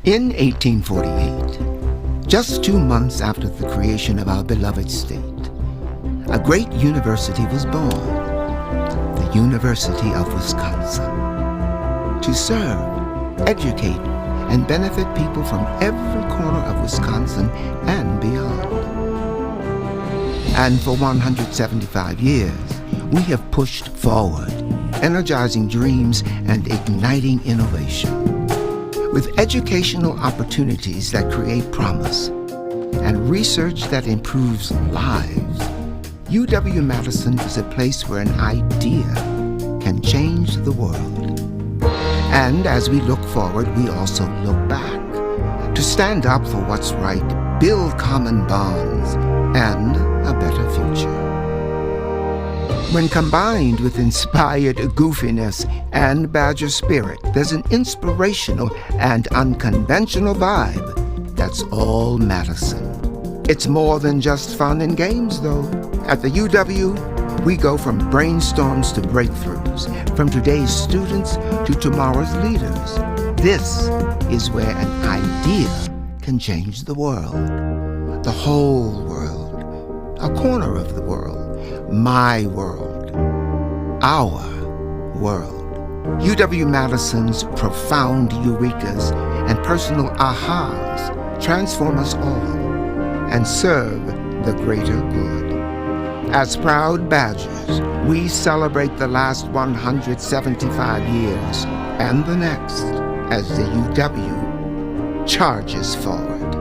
In 1848, just 2 months after the creation of our beloved state, a great university was born, the University of Wisconsin, to serve, educate, and benefit people from every corner of Wisconsin and beyond. And for 175 years, we have pushed forward, energizing dreams and igniting innovation. With educational opportunities that create promise and research that improves lives, UW-Madison is a place where an idea can change the world. And as we look forward, we also look back to stand up for what's right, build common bonds, and a better future. When combined with inspired goofiness and Badger spirit, there's an inspirational and unconventional vibe that's all Madison. It's more than just fun and games, though. At the UW, we go from brainstorms to breakthroughs, from today's students to tomorrow's leaders. This is where an idea can change the world, the whole world, a corner of the world, my world, our world. UW-Madison's profound eurekas and personal ahas transform us all and serve the greater good. As proud Badgers, we celebrate the last 175 years and the next as the UW charges forward.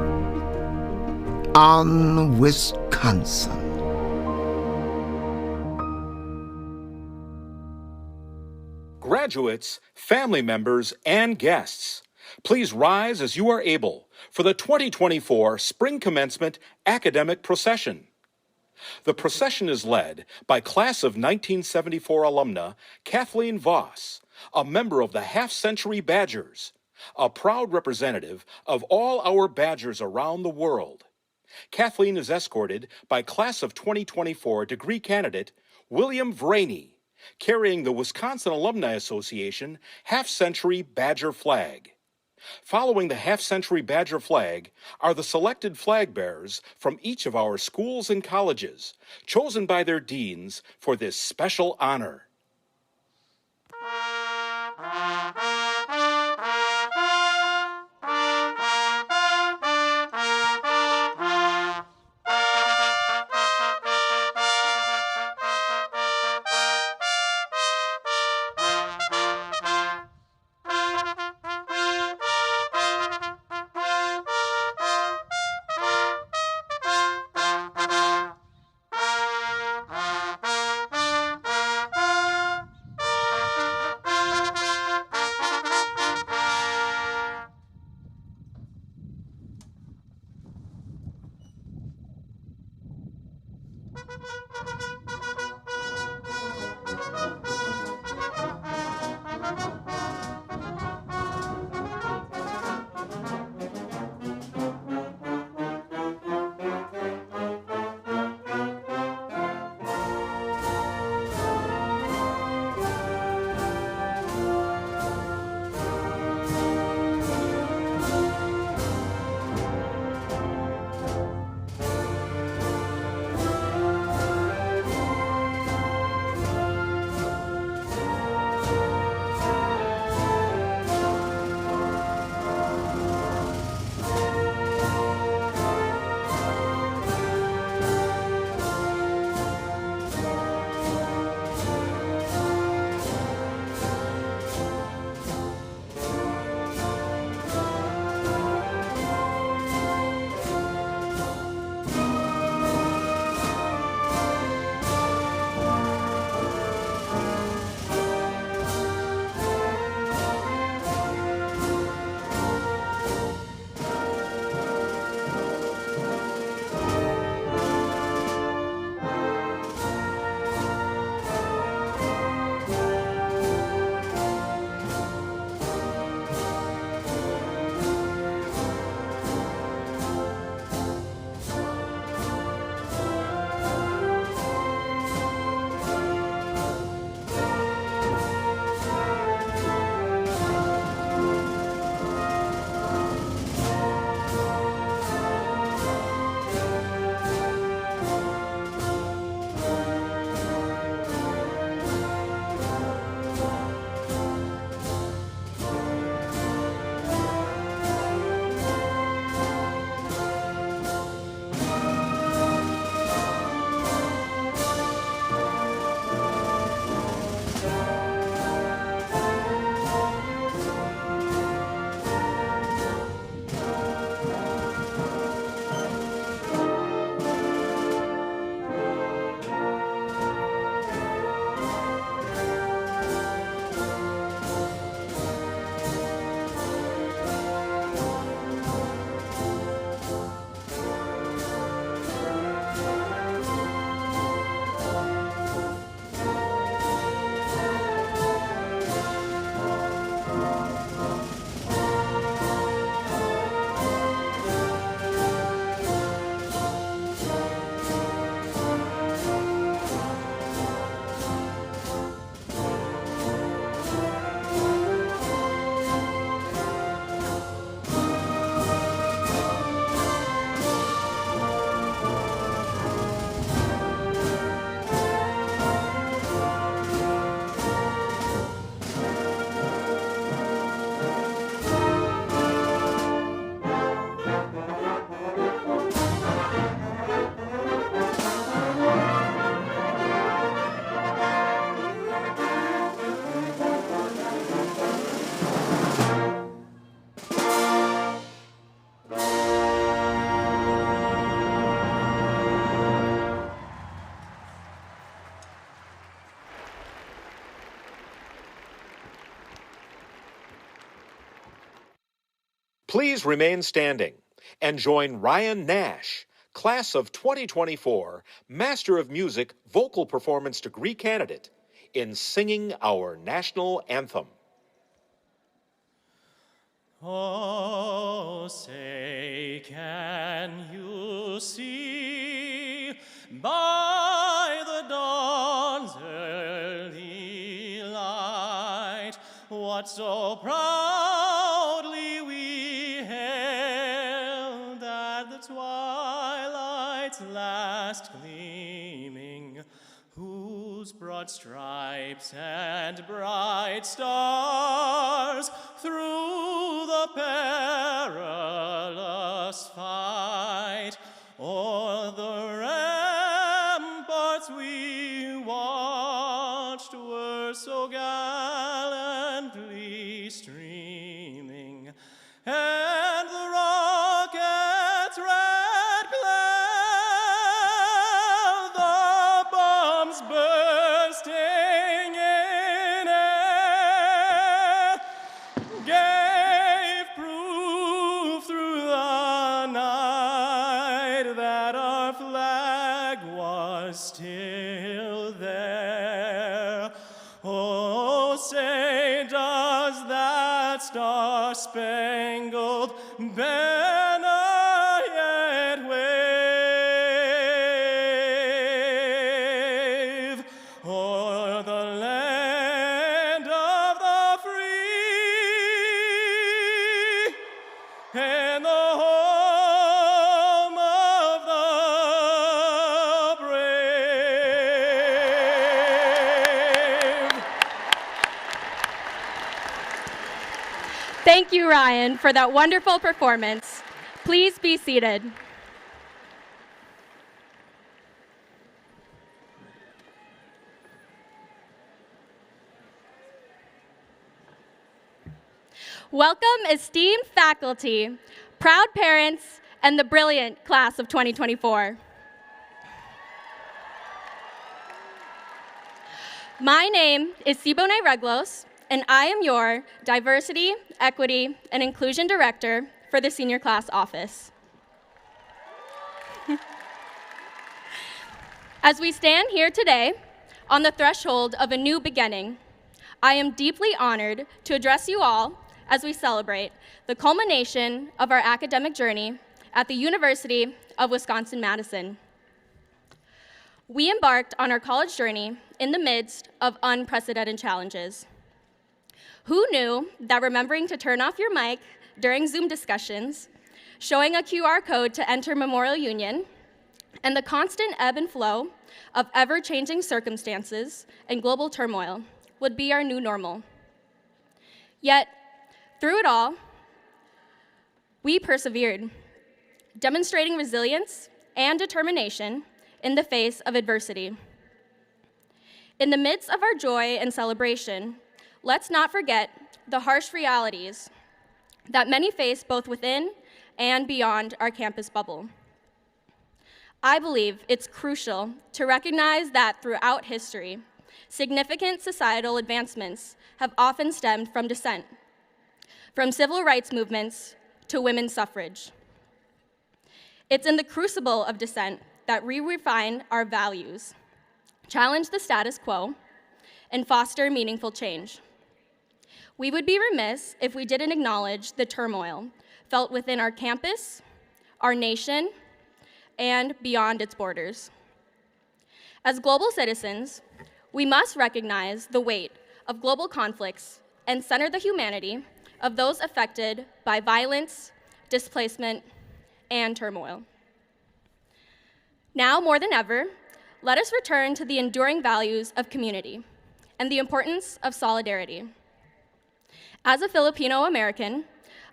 On Wisconsin. Graduates, family members, and guests, please rise as you are able for the 2024 Spring Commencement Academic Procession. The procession is led by Class of 1974 alumna Kathleen Voss, a member of the Half-Century Badgers, a proud representative of all our Badgers around the world. Kathleen is escorted by Class of 2024 degree candidate William Vraney, carrying the Wisconsin Alumni Association Half-Century Badger flag. Following the Half-Century Badger flag are the selected flag bearers from each of our schools and colleges, chosen by their deans for this special honor. Please remain standing and join Ryan Nash, Class of 2024 Master of Music Vocal Performance Degree candidate, in singing our national anthem. Oh, say, can you see by the dawn's early light what so proudly we hailed at the twilight's last gleaming, whose broad stripes and bright stars through the perilous fight o'er the ramparts we watched were so gallantly streaming, and the rocket's red glare, the bombs bursting in air, gave proof through the night that our flag was still there. Oh, say, does that star-spangled banner yet wave o'er the land of the free and the home of the brave? Thank you, Ryan, for that wonderful performance. Please be seated. Welcome, esteemed faculty, proud parents, and the brilliant class of 2024. My name is Siboney Reglos, and I am your Diversity, Equity, and Inclusion Director for the Senior Class Office. As we stand here today on the threshold of a new beginning, I am deeply honored to address you all as we celebrate the culmination of our academic journey at the University of Wisconsin-Madison. We embarked on our college journey in the midst of unprecedented challenges. Who knew that remembering to turn off your mic during Zoom discussions, showing a QR code to enter Memorial Union, and the constant ebb and flow of ever-changing circumstances and global turmoil would be our new normal? Yet, through it all, we persevered, demonstrating resilience and determination in the face of adversity. In the midst of our joy and celebration, let's not forget the harsh realities that many face both within and beyond our campus bubble. I believe it's crucial to recognize that throughout history, significant societal advancements have often stemmed from dissent, from civil rights movements to women's suffrage. It's in the crucible of dissent that we refine our values, challenge the status quo, and foster meaningful change. We would be remiss if we didn't acknowledge the turmoil felt within our campus, our nation, and beyond its borders. As global citizens, we must recognize the weight of global conflicts and center the humanity of those affected by violence, displacement, and turmoil. Now more than ever, let us return to the enduring values of community and the importance of solidarity. As a Filipino American,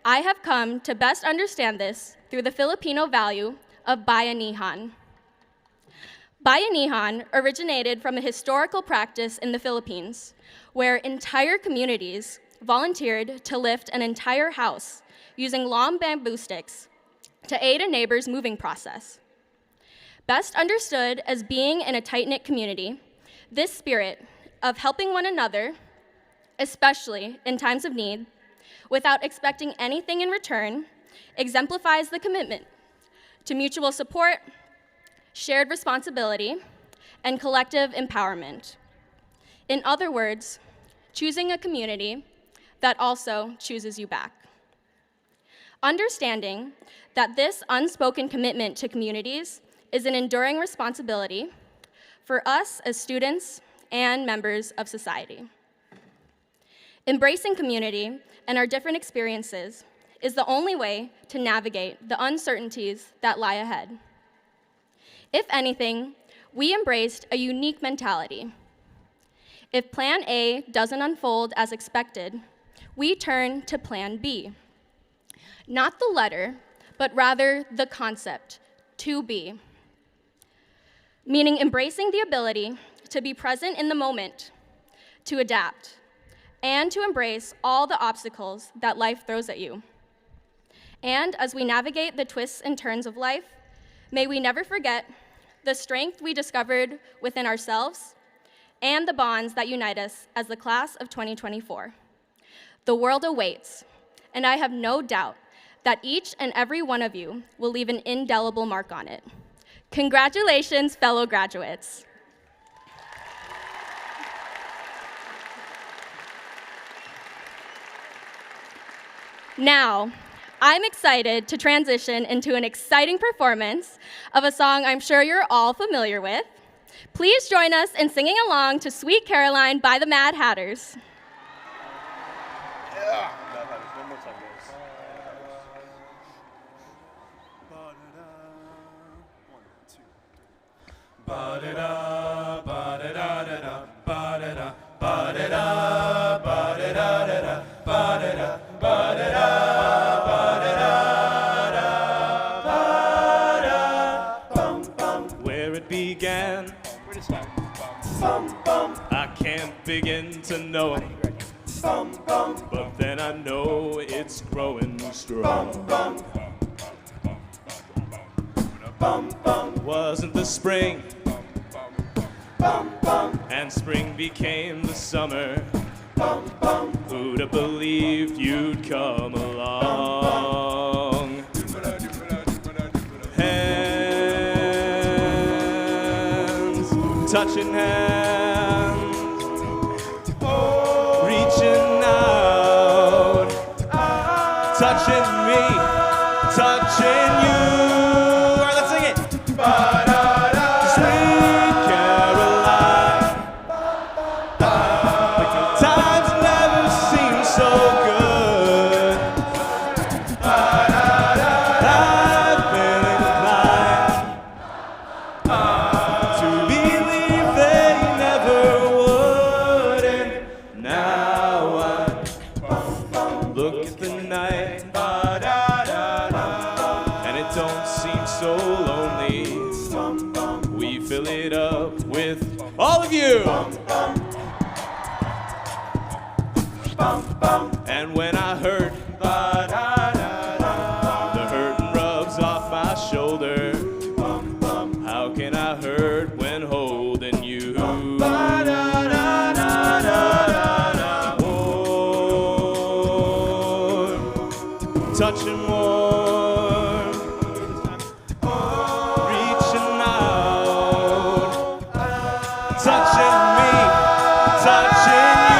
I have come to best understand this through the Filipino value of bayanihan. Bayanihan originated from a historical practice in the Philippines, where entire communities volunteered to lift an entire house using long bamboo sticks to aid a neighbor's moving process. Best understood as being in a tight-knit community, this spirit of helping one another, especially in times of need, without expecting anything in return exemplifies the commitment to mutual support, shared responsibility, and collective empowerment. In other words, choosing a community that also chooses you back. Understanding that this unspoken commitment to communities is an enduring responsibility for us as students and members of society. Embracing community and our different experiences is the only way to navigate the uncertainties that lie ahead. If anything, we embraced a unique mentality. If Plan A doesn't unfold as expected, we turn to Plan B. Not the letter, but rather the concept, to be. Meaning embracing the ability to be present in the moment, to adapt, and to embrace all the obstacles that life throws at you. And as we navigate the twists and turns of life, may we never forget the strength we discovered within ourselves and the bonds that unite us as the class of 2024. The world awaits, and I have no doubt that each and every one of you will leave an indelible mark on it. Congratulations, fellow graduates. Now, I'm excited to transition into an exciting performance of a song I'm sure you're all familiar with. Please join us in singing along to Sweet Caroline by the Mad Hatters. Yeah. Ba-da-da, ba-da-da-da-da, ba-da-da, ba-da-da, ba-da-da-da-da, ba-da-da, ba-da-da, ba-da-da, bum, bum. Where it began, bum, bum. I can't begin to know it, bum, bum. But then I know it's growing strong. Bum, bum. Bum, bum. Wasn't the spring, bum, bum. And spring became the summer, bum, bum. Who'd have believed you'd come along? Hands, touching hands, reaching out, touching me, touching you. All of you! And when I hurt, the hurting rubs off my shoulder. How can I hurt when holding you? Warm, touching warm, reaching out, touching me, touching you.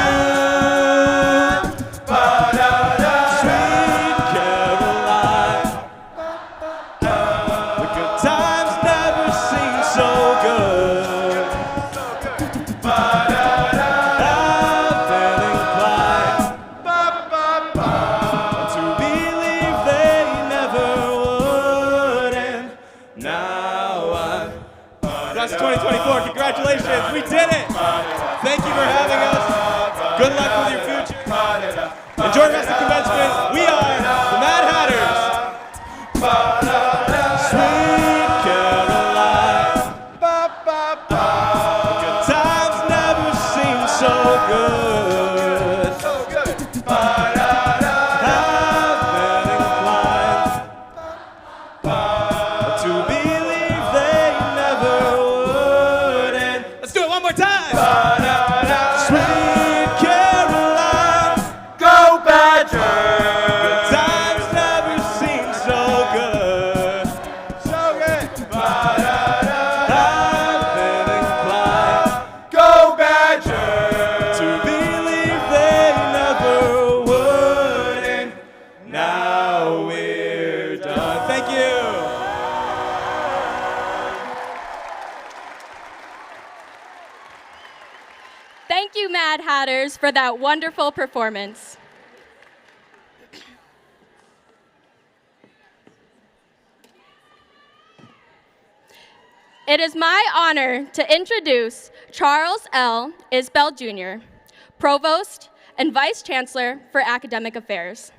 Sweet Caroline, the good times never seem so good. I've been inclined to believe they never would, and now I'm. Class of 2024, congratulations, we did it! Thank you for having us. Good luck with your future. Enjoy the rest of the commencement. We are the Mad Hatters. Sweet Caroline. Good times never seem so good. I've been inclined to believe they never would. And let's do it one more time. Sweet Caroline, go Badgers! singers for that wonderful performance. It is my honor to introduce Charles L. Isbell Jr., Provost and Vice Chancellor for Academic Affairs.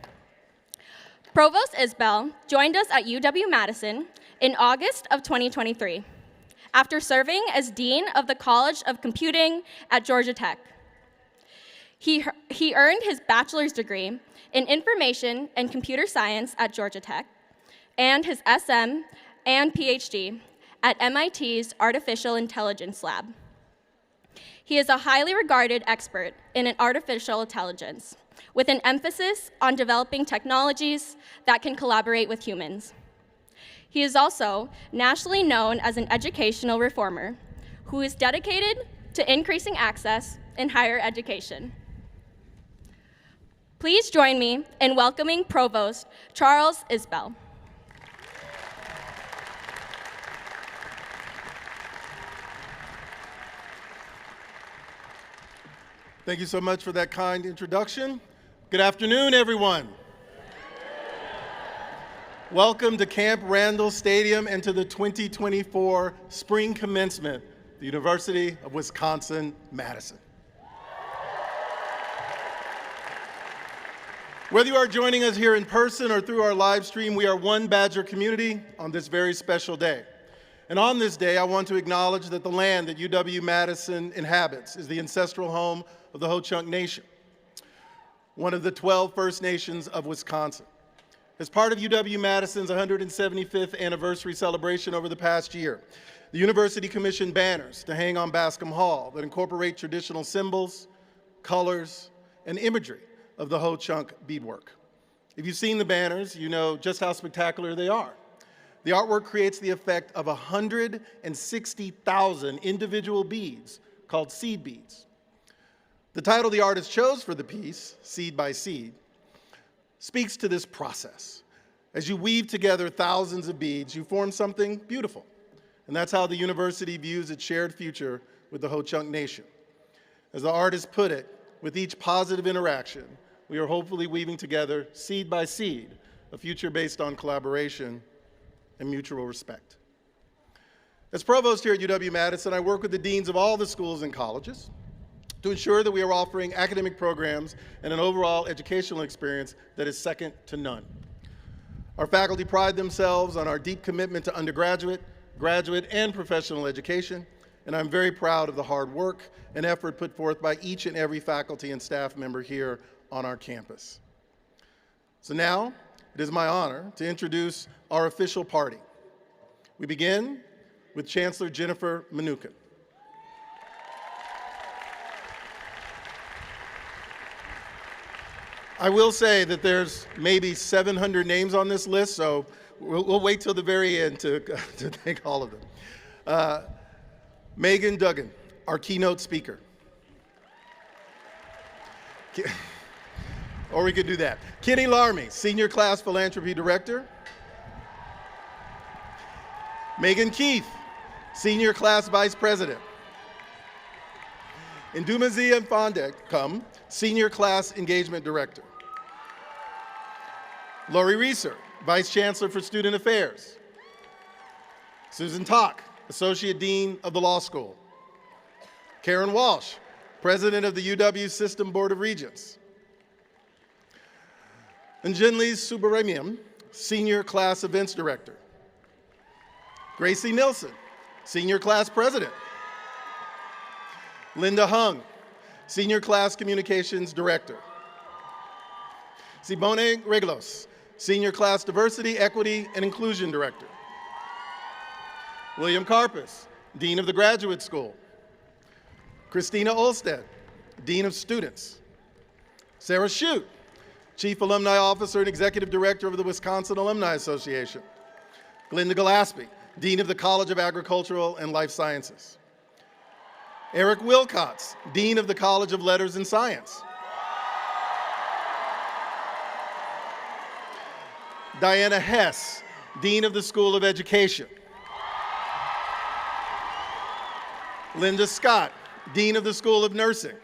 Provost Isbell joined us at UW-Madison in August of 2023 after serving as Dean of the College of Computing at Georgia Tech. He earned his bachelor's degree in Information and Computer Science at Georgia Tech and his SM and PhD at MIT's Artificial Intelligence Lab. He is a highly regarded expert in artificial intelligence, with an emphasis on developing technologies that can collaborate with humans. He is also nationally known as an educational reformer who is dedicated to increasing access in higher education. Please join me in welcoming Provost Charles Isbell. Thank you so much for that kind introduction. Good afternoon, everyone. Welcome to Camp Randall Stadium and to the 2024 Spring Commencement, the University of Wisconsin-Madison. Whether you are joining us here in person or through our live stream, we are one Badger community on this very special day. And on this day, I want to acknowledge that the land that UW-Madison inhabits is the ancestral home of the Ho-Chunk Nation, one of the 12 First Nations of Wisconsin. As part of UW-Madison's 175th anniversary celebration over the past year, the university commissioned banners to hang on Bascom Hall that incorporate traditional symbols, colors, and imagery of the Ho-Chunk beadwork. If you've seen the banners, you know just how spectacular they are. The artwork creates the effect of 160,000 individual beads called seed beads. The title the artist chose for the piece, Seed by Seed, speaks to this process. As you weave together thousands of beads, you form something beautiful. And that's how the university views its shared future with the Ho-Chunk Nation. As the artist put it, with each positive interaction, we are hopefully weaving together, seed by seed, a future based on collaboration and mutual respect. As provost here at UW-Madison, I work with the deans of all the schools and colleges to ensure that we are offering academic programs and an overall educational experience that is second to none. Our faculty pride themselves on our deep commitment to undergraduate, graduate, and professional education, and I'm very proud of the hard work and effort put forth by each and every faculty and staff member here on our campus. So now, it is my honor to introduce our official party. We begin with Chancellor Jennifer Mnookin. I will say that there's maybe 700 names on this list, so we'll wait till the very end to thank all of them. Megan Duggan, our keynote speaker. Or we could do that. Kenny Larmy, Senior Class Philanthropy Director. Megan Keith, Senior Class Vice President. Ndumazi Mfandek, Senior Class Engagement Director. Lori Reeser, Vice Chancellor for Student Affairs. Susan Tock, Associate Dean of the Law School. Karen Walsh, President of the UW System Board of Regents. Anjali Subramaniam, Senior Class Events Director. Gracie Nilsson, Senior Class President. Linda Hung, Senior Class Communications Director. Sibone Reglos, Senior Class Diversity, Equity, and Inclusion Director. William Karpus, Dean of the Graduate School. Christina Olstead, Dean of Students. Sarah Shute, Chief Alumni Officer and Executive Director of the Wisconsin Alumni Association. Glenda Gillespie, Dean of the College of Agricultural and Life Sciences. Eric Wilcox, Dean of the College of Letters and Science. Diana Hess, Dean of the School of Education. Linda Scott, Dean of the School of Nursing.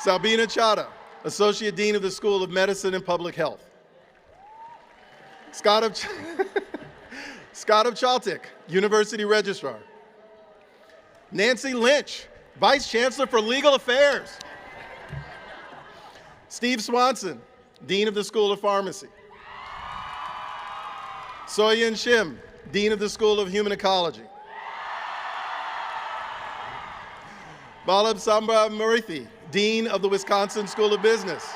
Sabina Chada, Associate Dean of the School of Medicine and Public Health. Scott Chaltic, University Registrar. Nancy Lynch, Vice Chancellor for Legal Affairs. Steve Swanson, Dean of the School of Pharmacy. Soyun Shim, Dean of the School of Human Ecology. Balab Sambra Murithi, Dean of the Wisconsin School of Business.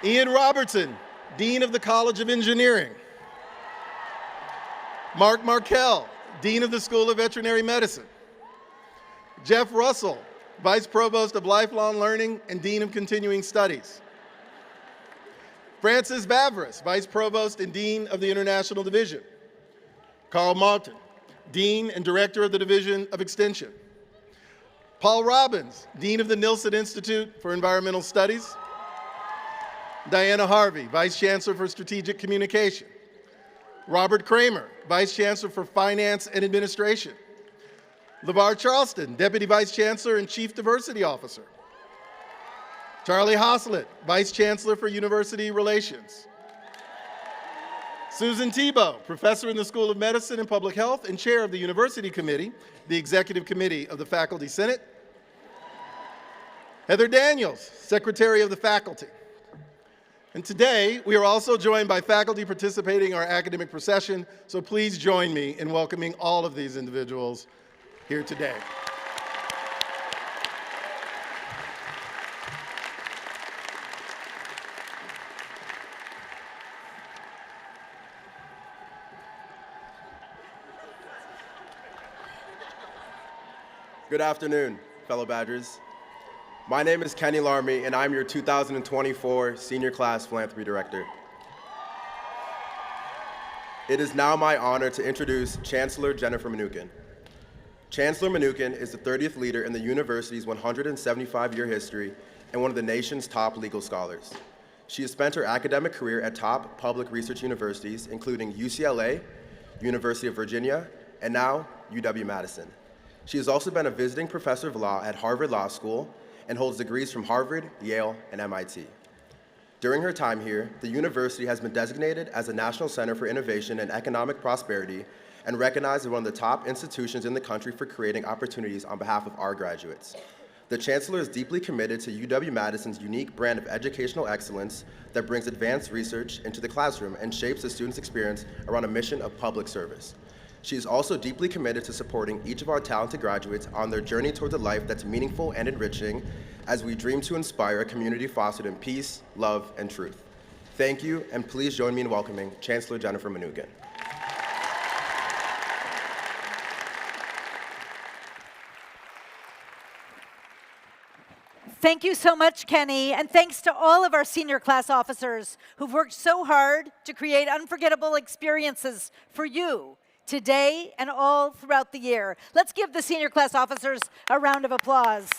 Ian Robertson, Dean of the College of Engineering. Mark Markell, Dean of the School of Veterinary Medicine. Jeff Russell, Vice Provost of Lifelong Learning and Dean of Continuing Studies. Francis Vavris, Vice Provost and Dean of the International Division. Carl Martin, Dean and Director of the Division of Extension. Paul Robbins, Dean of the Nilsson Institute for Environmental Studies. Diana Harvey, Vice Chancellor for Strategic Communication. Robert Kramer, Vice Chancellor for Finance and Administration. LeVar Charleston, Deputy Vice Chancellor and Chief Diversity Officer. Charlie Hoslett, Vice Chancellor for University Relations. Susan Tebow, Professor in the School of Medicine and Public Health and Chair of the University Committee, the Executive Committee of the Faculty Senate. Heather Daniels, Secretary of the Faculty. And today, we are also joined by faculty participating in our academic procession, so please join me in welcoming all of these individuals here today. Good afternoon, fellow Badgers. My name is Kenny Larmy, and I'm your 2024 Senior Class Philanthropy Director. It is now my honor to introduce Chancellor Jennifer Mnookin. Chancellor Mnookin is the 30th leader in the university's 175-year history and one of the nation's top legal scholars. She has spent her academic career at top public research universities, including UCLA, University of Virginia, and now UW-Madison. She has also been a visiting professor of law at Harvard Law School and holds degrees from Harvard, Yale, and MIT. During her time here, the university has been designated as a National Center for Innovation and Economic Prosperity and recognized as one of the top institutions in the country for creating opportunities on behalf of our graduates. The Chancellor is deeply committed to UW-Madison's unique brand of educational excellence that brings advanced research into the classroom and shapes the student's experience around a mission of public service. She is also deeply committed to supporting each of our talented graduates on their journey towards a life that's meaningful and enriching as we dream to inspire a community fostered in peace, love, and truth. Thank you, and please join me in welcoming Chancellor Jennifer Mnookin. Thank you so much, Kenny, and thanks to all of our senior class officers who've worked so hard to create unforgettable experiences for you today and all throughout the year. Let's give the senior class officers a round of applause.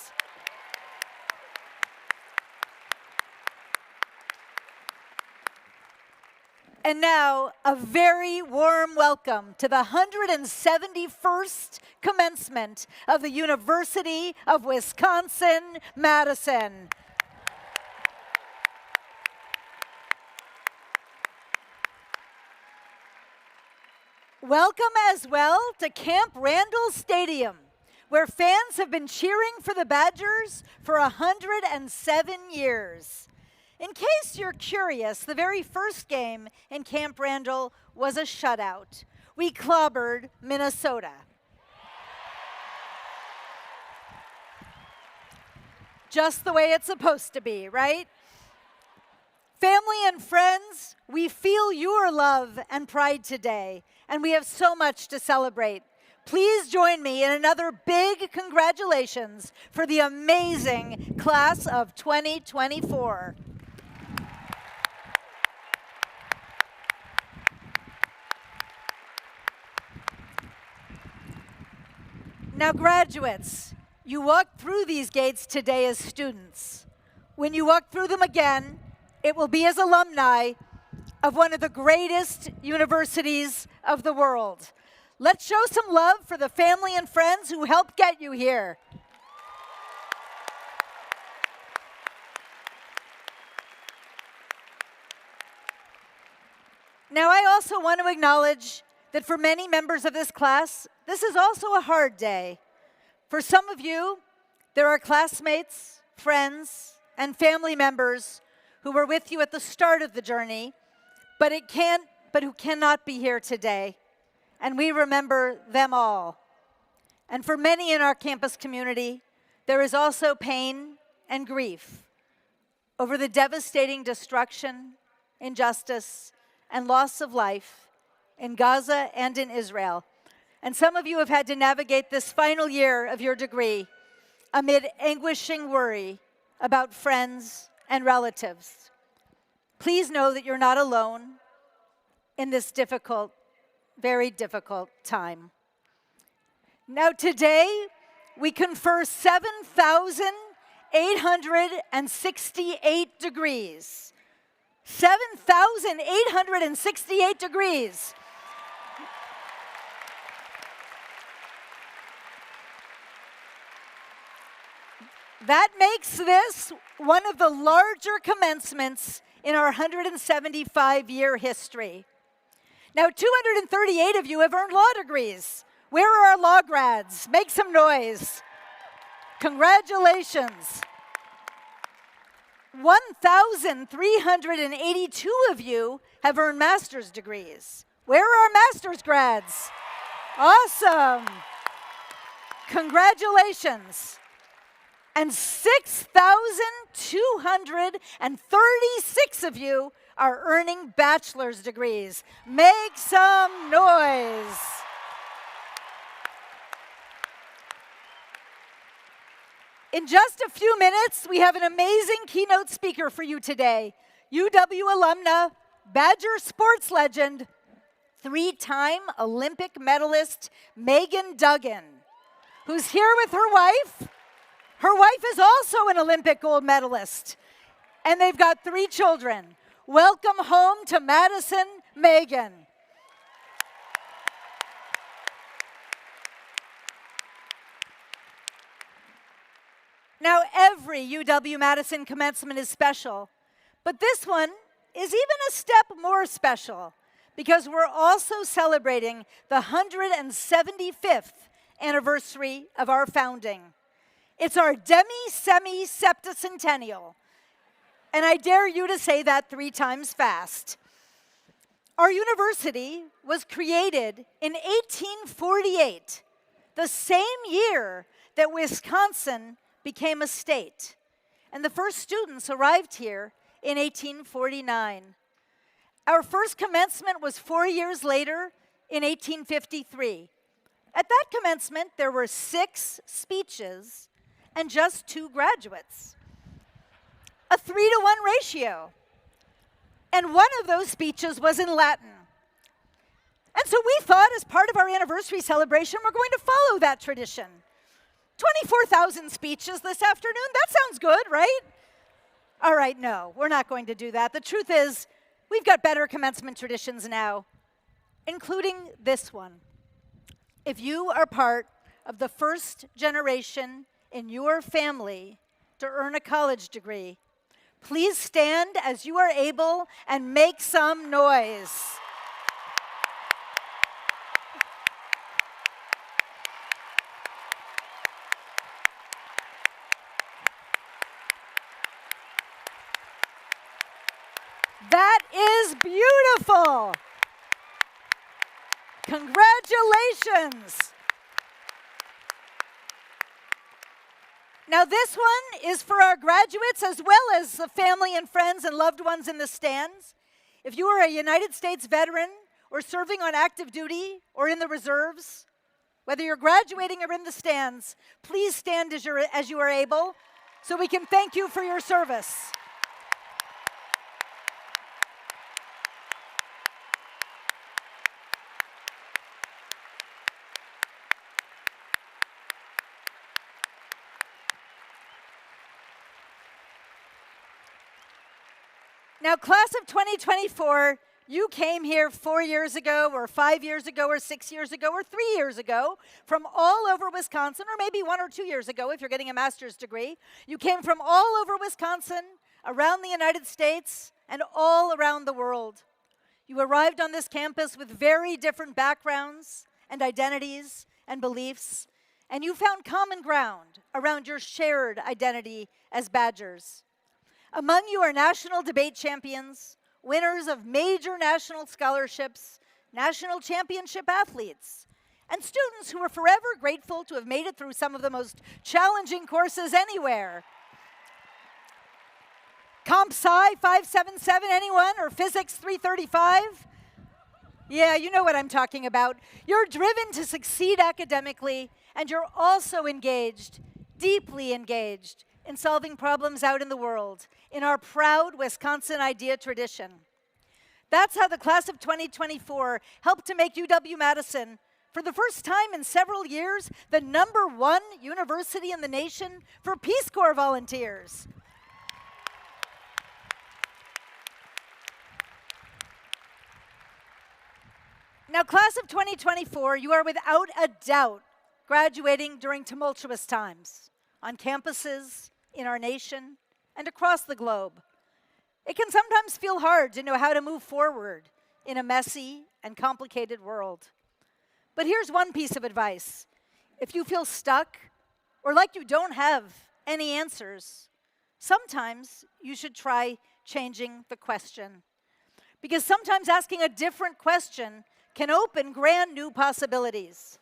And now, a very warm welcome to the 171st commencement of the University of Wisconsin-Madison. Welcome as well to Camp Randall Stadium, where fans have been cheering for the Badgers for 107 years. In case you're curious, the very first game in Camp Randall was a shutout. We clobbered Minnesota. Just the way it's supposed to be, right? Family and friends, we feel your love and pride today, and we have so much to celebrate. Please join me in another big congratulations for the amazing class of 2024. Now, graduates, you walked through these gates today as students. When you walk through them again, it will be as alumni of one of the greatest universities of the world. Let's show some love for the family and friends who helped get you here. Now, I also want to acknowledge that for many members of this class, this is also a hard day. For some of you, there are classmates, friends, and family members who were with you at the start of the journey, but who cannot be here today. And we remember them all. And for many in our campus community, there is also pain and grief over the devastating destruction, injustice, and loss of life in Gaza and in Israel. And some of you have had to navigate this final year of your degree amid anguishing worry about friends and relatives. Please know that you're not alone in this difficult, very difficult time. Now today, we confer 7,868 degrees. 7,868 degrees. That makes this one of the larger commencements in our 175-year history. Now, 238 of you have earned law degrees. Where are our law grads? Make some noise. Congratulations. 1,382 of you have earned master's degrees. Where are our master's grads? Awesome. Congratulations. And 6,236 of you are earning bachelor's degrees. Make some noise. In just a few minutes, we have an amazing keynote speaker for you today. UW alumna, Badger sports legend, 3-time Olympic medalist Megan Duggan, who's here with her wife. Her wife is also an Olympic gold medalist, and they've got 3 children. Welcome home to Madison, Megan. Now, every UW-Madison commencement is special, but this one is even a step more special because we're also celebrating the 175th anniversary of our founding. It's our demi-semi-septicentennial, and I dare you to say that 3 times fast. Our university was created in 1848, the same year that Wisconsin became a state. And the first students arrived here in 1849. Our first commencement was 4 years later in 1853. At that commencement, there were 6 speeches and just 2 graduates. A 3-to-1 ratio. And one of those speeches was in Latin. And so we thought, as part of our anniversary celebration, we're going to follow that tradition. 24,000 speeches this afternoon, that sounds good, right? All right, no, we're not going to do that. The truth is, we've got better commencement traditions now, including this one. If you are part of the first generation in your family to earn a college degree, please stand as you are able and make some noise. That is beautiful. Congratulations. Now this one is for our graduates as well as the family and friends and loved ones in the stands. If you are a United States veteran or serving on active duty or in the reserves, whether you're graduating or in the stands, please stand as you are able so we can thank you for your service. Now, class of 2024, you came here 4 years ago, or 5 years ago, or 6 years ago, or 3 years ago from all over Wisconsin, or maybe 1 or 2 years ago if you're getting a master's degree. You came from all over Wisconsin, around the United States, and all around the world. You arrived on this campus with very different backgrounds and identities and beliefs, and you found common ground around your shared identity as Badgers. Among you are national debate champions, winners of major national scholarships, national championship athletes, and students who are forever grateful to have made it through some of the most challenging courses anywhere. Comp Sci 577, anyone? Or Physics 335? Yeah, you know what I'm talking about. You're driven to succeed academically, and you're also engaged, deeply engaged, in solving problems out in the world, in our proud Wisconsin idea tradition. That's how the class of 2024 helped to make UW-Madison, for the first time in several years, the #1 university in the nation for Peace Corps volunteers. Now, class of 2024, you are without a doubt graduating during tumultuous times on campuses, in our nation, and across the globe. It can sometimes feel hard to know how to move forward in a messy and complicated world. But here's one piece of advice. If you feel stuck or like you don't have any answers, sometimes you should try changing the question. Because sometimes asking a different question can open grand new possibilities.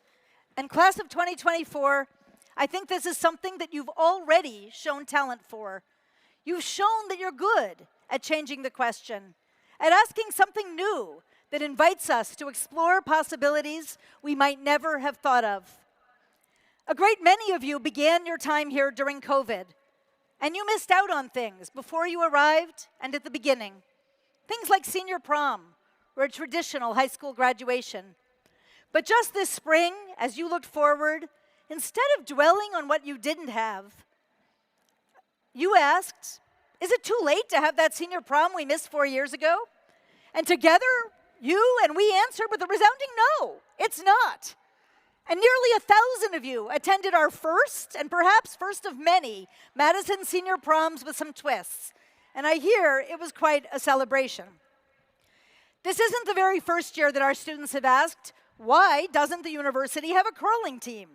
And class of 2024, I think this is something that you've already shown talent for. You've shown that you're good at changing the question, at asking something new that invites us to explore possibilities we might never have thought of. A great many of you began your time here during COVID, and you missed out on things before you arrived and at the beginning. Things like senior prom or a traditional high school graduation. But just this spring, as you looked forward, instead of dwelling on what you didn't have, you asked, is it too late to have that senior prom we missed 4 years ago? And together, you and we answered with a resounding no, it's not. And nearly 1,000 of you attended our first, and perhaps first of many, Madison senior proms with some twists. And I hear it was quite a celebration. This isn't the very first year that our students have asked, why doesn't the university have a curling team?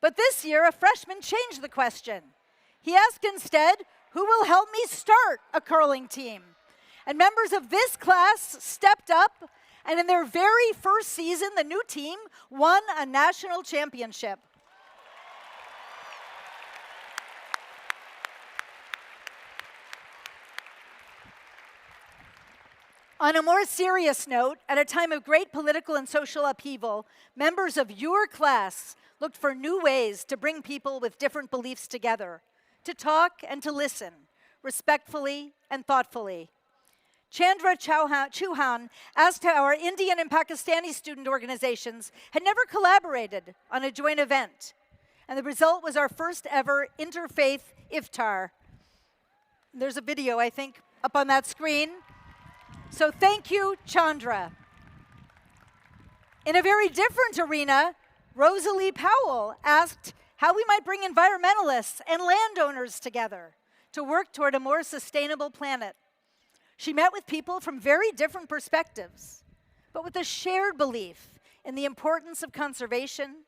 But this year, a freshman changed the question. He asked instead, who will help me start a curling team? And members of this class stepped up, and in their very first season, the new team won a national championship. On a more serious note, at a time of great political and social upheaval, members of your class looked for new ways to bring people with different beliefs together, to talk and to listen, respectfully and thoughtfully. Chandra Chauhan asked how our Indian and Pakistani student organizations had never collaborated on a joint event. And the result was our first ever interfaith iftar. There's a video, I think, up on that screen. So thank you, Chandra. In a very different arena, Rosalie Powell asked how we might bring environmentalists and landowners together to work toward a more sustainable planet. She met with people from very different perspectives, but with a shared belief in the importance of conservation,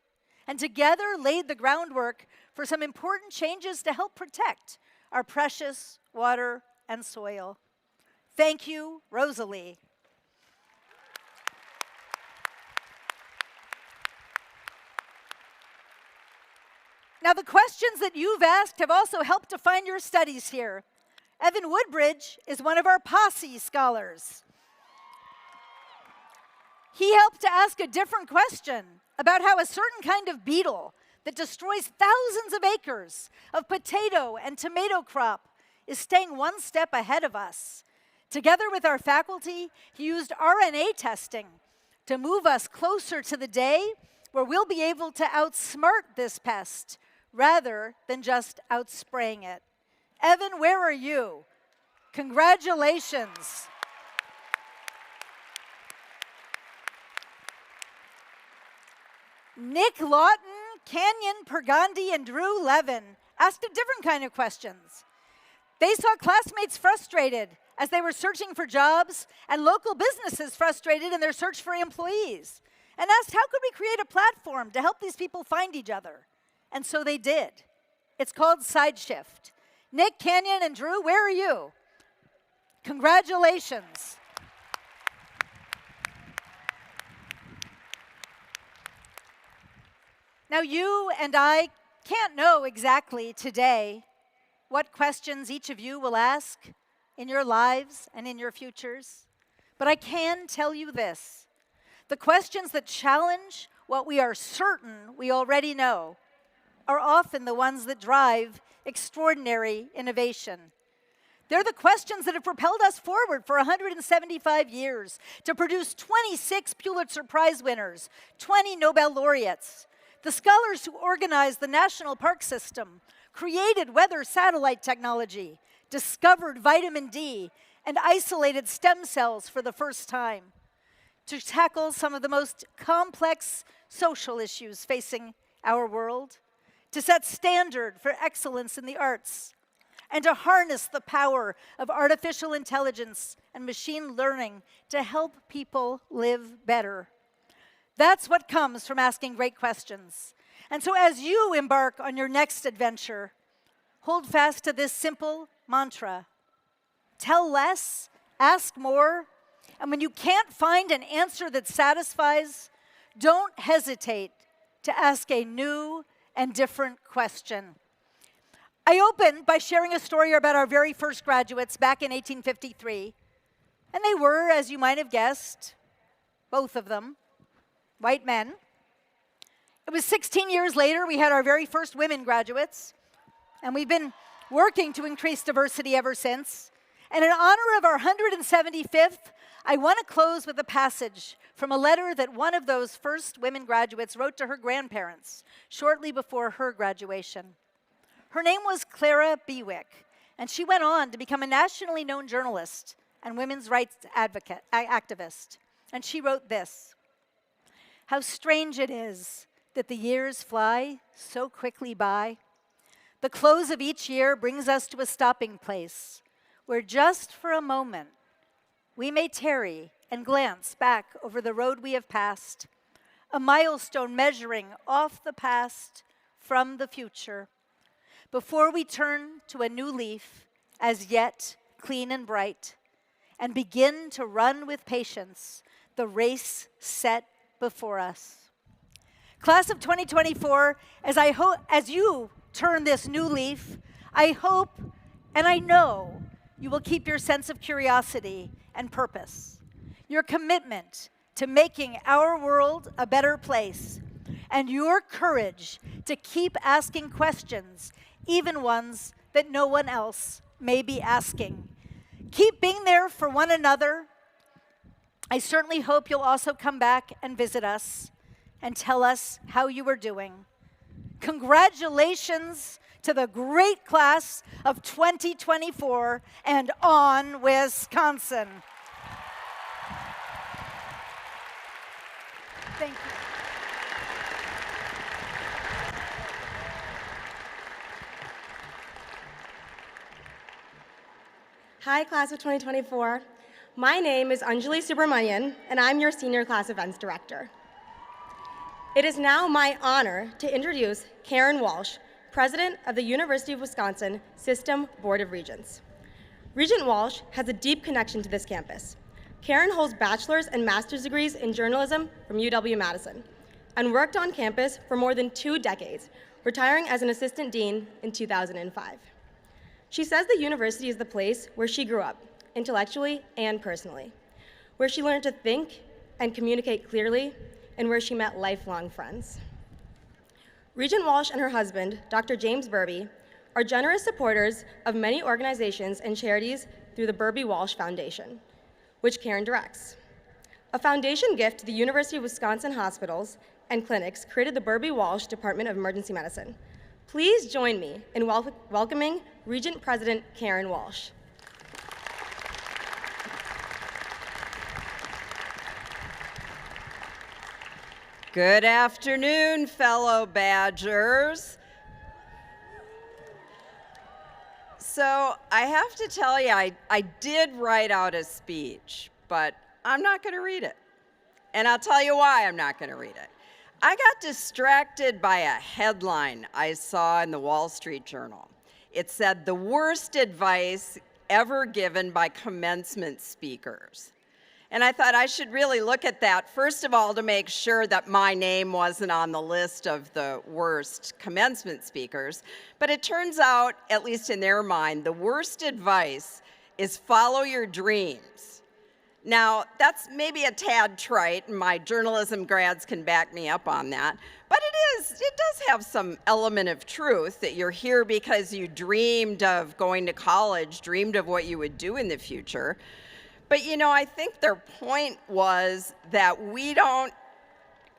and together laid the groundwork for some important changes to help protect our precious water and soil. Thank you, Rosalie. Now, the questions that you've asked have also helped define your studies here. Evan Woodbridge is one of our Posse scholars. He helped to ask a different question about how a certain kind of beetle that destroys thousands of acres of potato and tomato crop is staying one step ahead of us. Together with our faculty, he used RNA testing to move us closer to the day where we'll be able to outsmart this pest rather than just outspraying it. Evan, where are you? Congratulations. Nick Lawton, Canyon Pergandi, and Drew Levin asked a different kind of questions. They saw classmates frustrated as they were searching for jobs and local businesses frustrated in their search for employees, and asked, how could we create a platform to help these people find each other? And so they did. It's called SideShift. Nick, Canyon, and Drew, where are you? Congratulations. Now, you and I can't know exactly today what questions each of you will ask in your lives and in your futures, but I can tell you this. The questions that challenge what we are certain we already know are often the ones that drive extraordinary innovation. They're the questions that have propelled us forward for 175 years to produce 26 Pulitzer Prize winners, 20 Nobel laureates, the scholars who organized the National Park System, created weather satellite technology, discovered vitamin D, and isolated stem cells for the first time, to tackle some of the most complex social issues facing our world, to set standard for excellence in the arts, and to harness the power of artificial intelligence and machine learning to help people live better. That's what comes from asking great questions. And so as you embark on your next adventure, hold fast to this simple mantra. Tell less, ask more, and when you can't find an answer that satisfies, don't hesitate to ask a new and different question. I opened by sharing a story about our very first graduates back in 1853. And they were, as you might have guessed, both of them, white men. It was 16 years later, we had our very first women graduates. And we've been working to increase diversity ever since. And in honor of our 175th, I want to close with a passage from a letter that one of those first women graduates wrote to her grandparents shortly before her graduation. Her name was Clara Bewick, and she went on to become a nationally known journalist and women's rights activist. And she wrote this: "How strange it is that the years fly so quickly by. The close of each year brings us to a stopping place where just for a moment we may tarry and glance back over the road we have passed, a milestone measuring off the past from the future, before we turn to a new leaf, as yet clean and bright, and begin to run with patience the race set before us." Class of 2024, as you turn this new leaf, I hope and I know you will keep your sense of curiosity and purpose, your commitment to making our world a better place, and your courage to keep asking questions, even ones that no one else may be asking. Keep being there for one another. I certainly hope you'll also come back and visit us and tell us how you are doing. Congratulations to the great class of 2024, and on Wisconsin. Thank you. Hi, class of 2024. My name is Anjali Subramanian, and I'm your senior class events director. It is now my honor to introduce Karen Walsh, president of the University of Wisconsin System Board of Regents. Regent Walsh has a deep connection to this campus. Karen holds bachelor's and master's degrees in journalism from UW-Madison and worked on campus for more than 2 decades, retiring as an assistant dean in 2005. She says the university is the place where she grew up, intellectually and personally, where she learned to think and communicate clearly, and where she met lifelong friends. Regent Walsh and her husband, Dr. James Burby, are generous supporters of many organizations and charities through the Burby Walsh Foundation, which Karen directs. A foundation gift to the University of Wisconsin hospitals and clinics created the Burby Walsh Department of Emergency Medicine. Please join me in welcoming Regent President Karen Walsh. Good afternoon, fellow Badgers. So I have to tell you, I did write out a speech, but I'm not going to read it. And I'll tell you why I'm not going to read it. I got distracted by a headline I saw in the Wall Street Journal. It said, "The worst advice ever given by commencement speakers." And I thought I should really look at that, first of all, to make sure that my name wasn't on the list of the worst commencement speakers. But it turns out, at least in their mind, the worst advice is follow your dreams. Now, that's maybe a tad trite, and my journalism grads can back me up on that. But it does have some element of truth that you're here because you dreamed of going to college, dreamed of what you would do in the future. But you know, I think their point was that we don't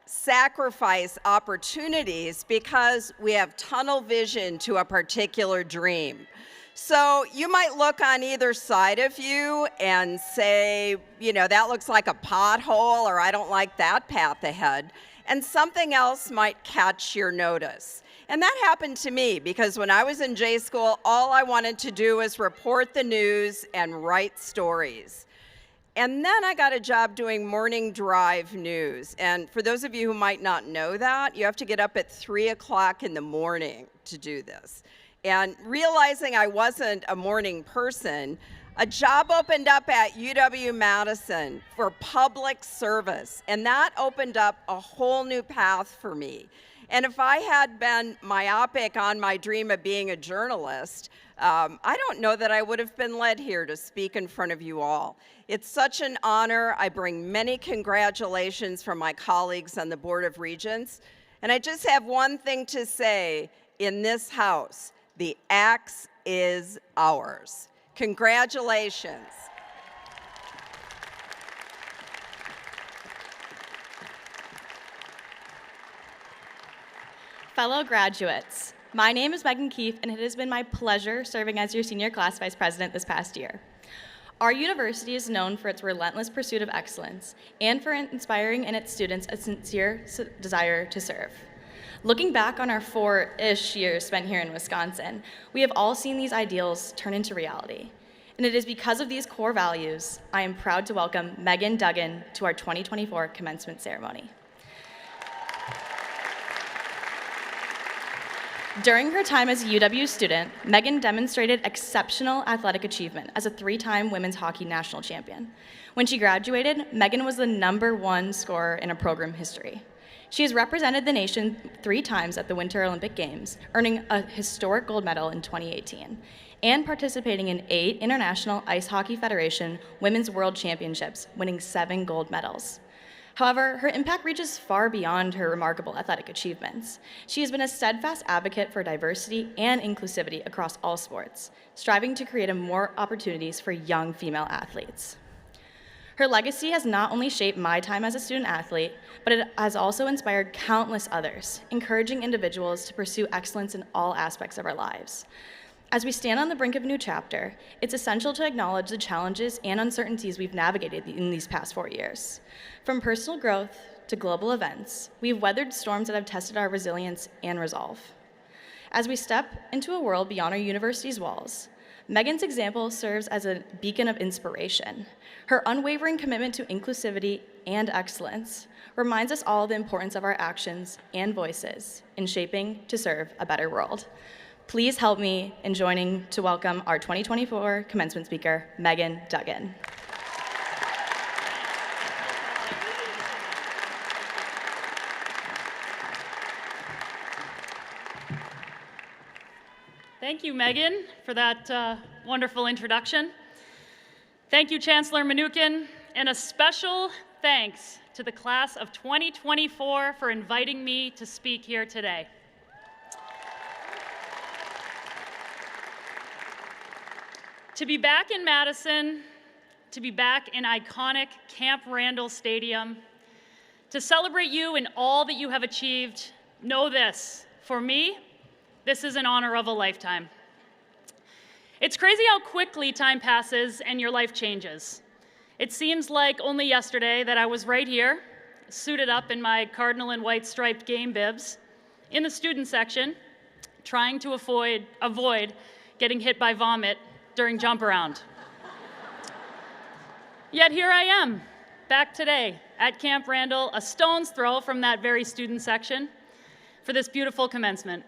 sacrifice opportunities because we have tunnel vision to a particular dream. So you might look on either side of you and say, you know, that looks like a pothole, or I don't like that path ahead. And something else might catch your notice. And that happened to me because when I was in J school, all I wanted to do was report the news and write stories. And then I got a job doing morning drive news. And for those of you who might not know that, you have to get up at 3 o'clock in the morning to do this. And realizing I wasn't a morning person, a job opened up at UW-Madison for public service. And that opened up a whole new path for me. And if I had been myopic on my dream of being a journalist, I don't know that I would have been led here to speak in front of you all. It's such an honor. I bring many congratulations from my colleagues on the Board of Regents. And I just have one thing to say in this house: the axe is ours. Congratulations. Fellow graduates, my name is Megan Keefe, and it has been my pleasure serving as your senior class vice president this past year. Our university is known for its relentless pursuit of excellence and for inspiring in its students a sincere desire to serve. Looking back on our 4-ish years spent here in Wisconsin, we have all seen these ideals turn into reality. And it is because of these core values, I am proud to welcome Megan Duggan to our 2024 commencement ceremony. During her time as a UW student, Megan demonstrated exceptional athletic achievement as a 3-time women's hockey national champion. When she graduated, Megan was the #1 scorer in her program history. She has represented the nation 3 times at the Winter Olympic Games, earning a historic gold medal in 2018, and participating in 8 International Ice Hockey Federation Women's World Championships, winning 7 gold medals. However, her impact reaches far beyond her remarkable athletic achievements. She has been a steadfast advocate for diversity and inclusivity across all sports, striving to create more opportunities for young female athletes. Her legacy has not only shaped my time as a student athlete, but it has also inspired countless others, encouraging individuals to pursue excellence in all aspects of our lives. As we stand on the brink of a new chapter, it's essential to acknowledge the challenges and uncertainties we've navigated in these past 4 years. From personal growth to global events, we've weathered storms that have tested our resilience and resolve. As we step into a world beyond our university's walls, Megan's example serves as a beacon of inspiration. Her unwavering commitment to inclusivity and excellence reminds us all of the importance of our actions and voices in shaping to serve a better world. Please help me in joining to welcome our 2024 commencement speaker, Megan Duggan. Thank you, Megan, for that wonderful introduction. Thank you, Chancellor Mnookin, and a special thanks to the class of 2024 for inviting me to speak here today. To be back in Madison, to be back in iconic Camp Randall Stadium, to celebrate you and all that you have achieved, know this, for me, this is an honor of a lifetime. It's crazy how quickly time passes and your life changes. It seems like only yesterday that I was right here, suited up in my cardinal and white striped game bibs, in the student section, trying to avoid getting hit by vomit during jump around. Yet here I am, back today at Camp Randall, a stone's throw from that very student section, for this beautiful commencement.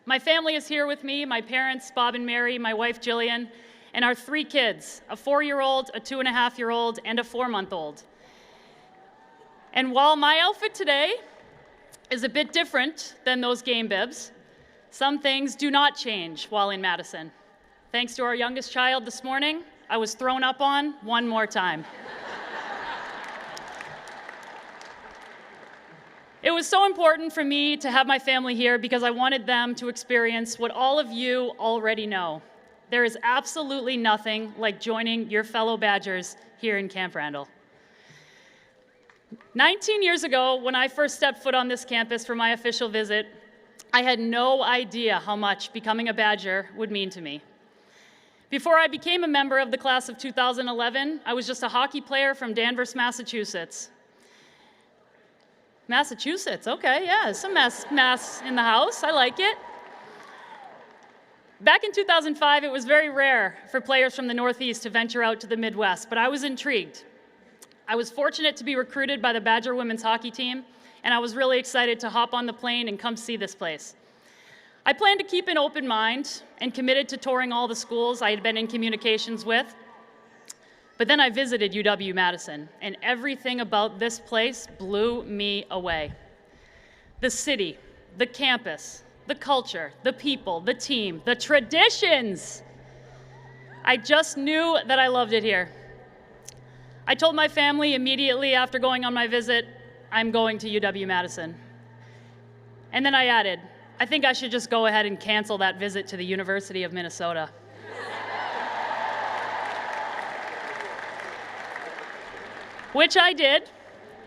My family is here with me, my parents, Bob and Mary, my wife, Jillian, and our 3 kids, a 4-year-old, a 2.5-year-old, and a 4-month-old. And while my outfit today is a bit different than those game bibs, some things do not change while in Madison. Thanks to our youngest child this morning, I was thrown up on one more time. It was so important for me to have my family here because I wanted them to experience what all of you already know. There is absolutely nothing like joining your fellow Badgers here in Camp Randall. 19 years ago, when I first stepped foot on this campus for my official visit, I had no idea how much becoming a Badger would mean to me. Before I became a member of the class of 2011, I was just a hockey player from Danvers, Massachusetts. Massachusetts, okay, yeah, some mass in the house, I like it. Back in 2005, it was very rare for players from the Northeast to venture out to the Midwest, but I was intrigued. I was fortunate to be recruited by the Badger women's hockey team, and I was really excited to hop on the plane and come see this place. I planned to keep an open mind and committed to touring all the schools I had been in communications with. But then I visited UW-Madison, and everything about this place blew me away. The city, the campus, the culture, the people, the team, the traditions. I just knew that I loved it here. I told my family immediately after going on my visit, I'm going to UW-Madison. And then I added, I think I should just go ahead and cancel that visit to the University of Minnesota. Which I did.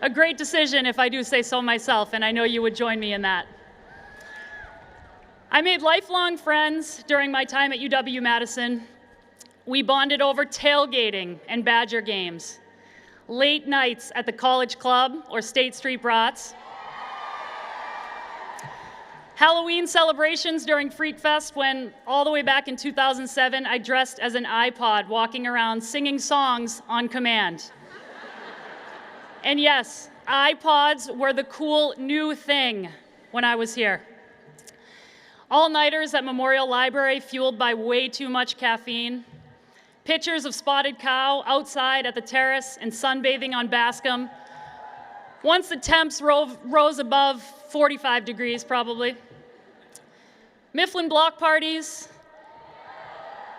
A great decision, if I do say so myself, and I know you would join me in that. I made lifelong friends during my time at UW-Madison. We bonded over tailgating and Badger games, late nights at the College Club or State Street Brats, Halloween celebrations during Freak Fest when, all the way back in 2007, I dressed as an iPod walking around singing songs on command. And yes, iPods were the cool new thing when I was here. All-nighters at Memorial Library fueled by way too much caffeine. Pictures of Spotted Cow outside at the terrace and sunbathing on Bascom. Once the temps rose above 45 degrees, probably. Mifflin block parties.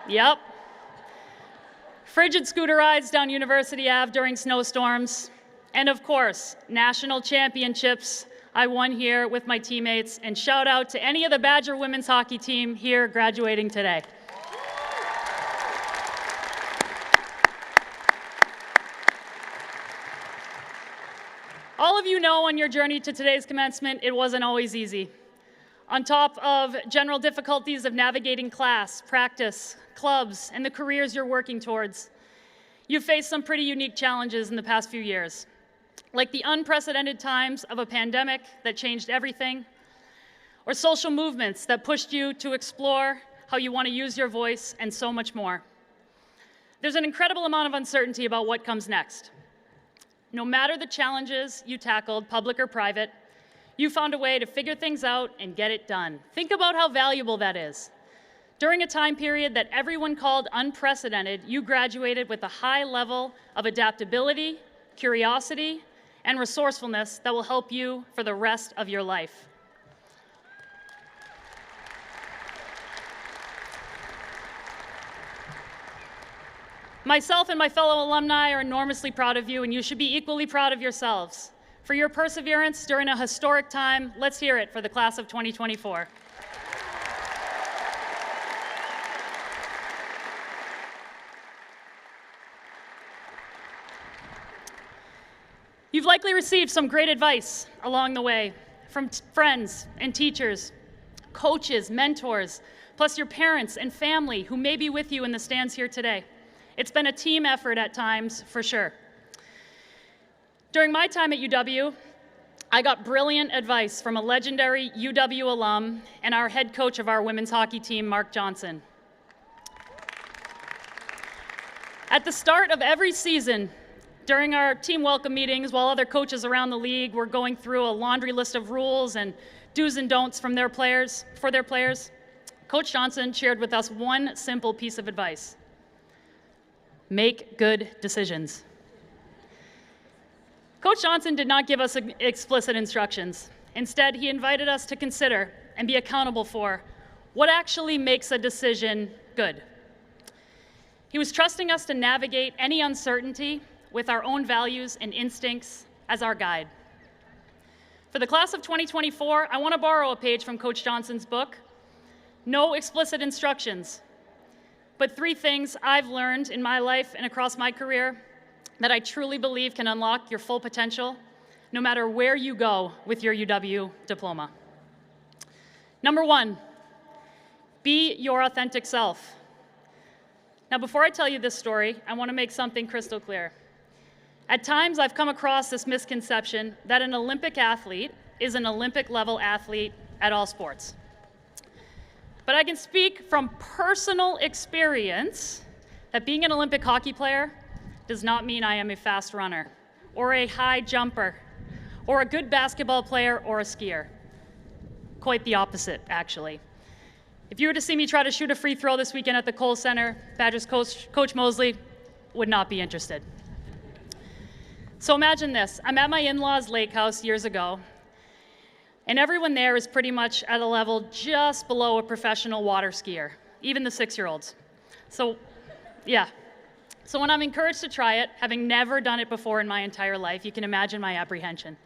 Yep. Frigid scooter rides down University Ave during snowstorms. And of course, national championships I won here with my teammates, and shout out to any of the Badger women's hockey team here graduating today. All of you know on your journey to today's commencement, it wasn't always easy. On top of general difficulties of navigating class, practice, clubs, and the careers you're working towards, you've faced some pretty unique challenges in the past few years, like the unprecedented times of a pandemic that changed everything, or social movements that pushed you to explore how you want to use your voice, and so much more. There's an incredible amount of uncertainty about what comes next. No matter the challenges you tackled, public or private, you found a way to figure things out and get it done. Think about how valuable that is. During a time period that everyone called unprecedented, you graduated with a high level of adaptability, curiosity, and resourcefulness that will help you for the rest of your life. Myself and my fellow alumni are enormously proud of you, and you should be equally proud of yourselves. For your perseverance during a historic time, let's hear it for the class of 2024. You've likely received some great advice along the way from friends and teachers, coaches, mentors, plus your parents and family who may be with you in the stands here today. It's been a team effort at times, for sure. During my time at UW, I got brilliant advice from a legendary UW alum and our head coach of our women's hockey team, Mark Johnson. At the start of every season, during our team welcome meetings, while other coaches around the league were going through a laundry list of rules and do's and don'ts for their players, Coach Johnson shared with us one simple piece of advice: make good decisions. Coach Johnson did not give us explicit instructions. Instead, he invited us to consider and be accountable for what actually makes a decision good. He was trusting us to navigate any uncertainty with our own values and instincts as our guide. For the class of 2024, I want to borrow a page from Coach Johnson's book, No Explicit Instructions, but 3 things I've learned in my life and across my career that I truly believe can unlock your full potential no matter where you go with your UW diploma. Number 1, be your authentic self. Now, before I tell you this story, I want to make something crystal clear. At times, I've come across this misconception that an Olympic athlete is an Olympic-level athlete at all sports. But I can speak from personal experience that being an Olympic hockey player does not mean I am a fast runner, or a high jumper, or a good basketball player, or a skier. Quite the opposite, actually. If you were to see me try to shoot a free throw this weekend at the Kohl Center, Badgers Coach Mosley would not be interested. So imagine this. I'm at my in-laws' lake house years ago, and everyone there is pretty much at a level just below a professional water skier, even the 6-year-olds. So, yeah. So when I'm encouraged to try it, having never done it before in my entire life, you can imagine my apprehension.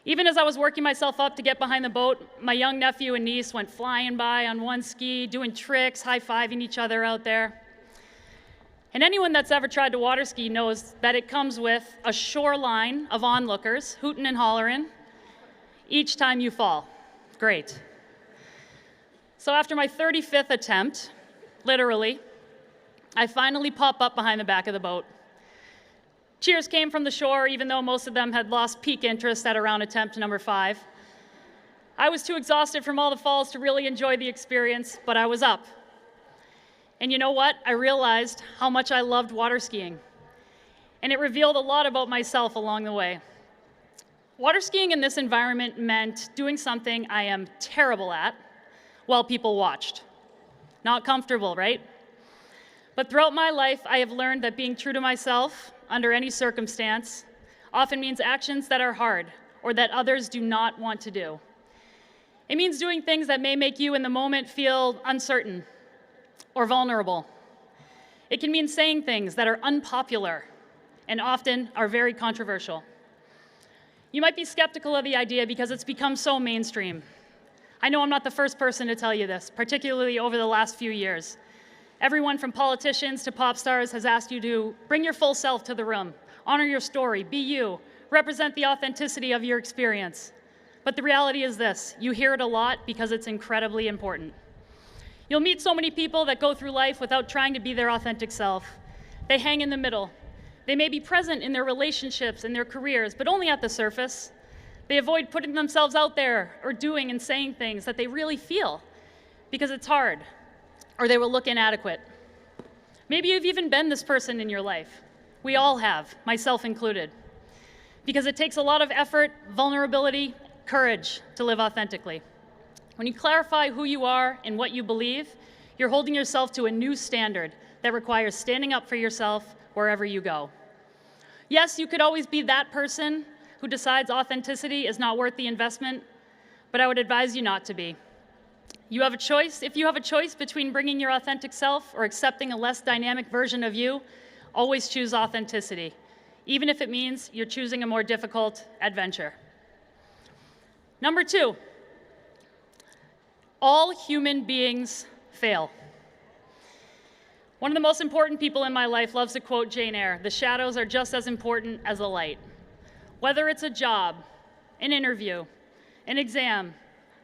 Even as I was working myself up to get behind the boat, my young nephew and niece went flying by on one ski, doing tricks, high-fiving each other out there. And anyone that's ever tried to water ski knows that it comes with a shoreline of onlookers, hooting and hollering, each time you fall. Great. So after my 35th attempt, literally, I finally pop up behind the back of the boat. Cheers came from the shore, even though most of them had lost peak interest at around attempt number 5. I was too exhausted from all the falls to really enjoy the experience, but I was up. And you know what? I realized how much I loved water skiing. And it revealed a lot about myself along the way. Water skiing in this environment meant doing something I am terrible at while people watched. Not comfortable, right? But throughout my life, I have learned that being true to myself under any circumstance often means actions that are hard or that others do not want to do. It means doing things that may make you in the moment feel uncertain or vulnerable. It can mean saying things that are unpopular and often are very controversial. You might be skeptical of the idea because it's become so mainstream. I know I'm not the first person to tell you this, particularly over the last few years. Everyone from politicians to pop stars has asked you to bring your full self to the room, honor your story, be you, represent the authenticity of your experience. But the reality is this: you hear it a lot because it's incredibly important. You'll meet so many people that go through life without trying to be their authentic self. They hang in the middle. They may be present in their relationships and their careers, but only at the surface. They avoid putting themselves out there or doing and saying things that they really feel because it's hard, or they will look inadequate. Maybe you've even been this person in your life. We all have, myself included. Because it takes a lot of effort, vulnerability, courage to live authentically. When you clarify who you are and what you believe, you're holding yourself to a new standard that requires standing up for yourself wherever you go. Yes, you could always be that person who decides authenticity is not worth the investment, but I would advise you not to be. You have a choice. If you have a choice between bringing your authentic self or accepting a less dynamic version of you, always choose authenticity, even if it means you're choosing a more difficult adventure. Number 2, all human beings fail. One of the most important people in my life loves to quote Jane Eyre: "The shadows are just as important as the light." Whether it's a job, an interview, an exam,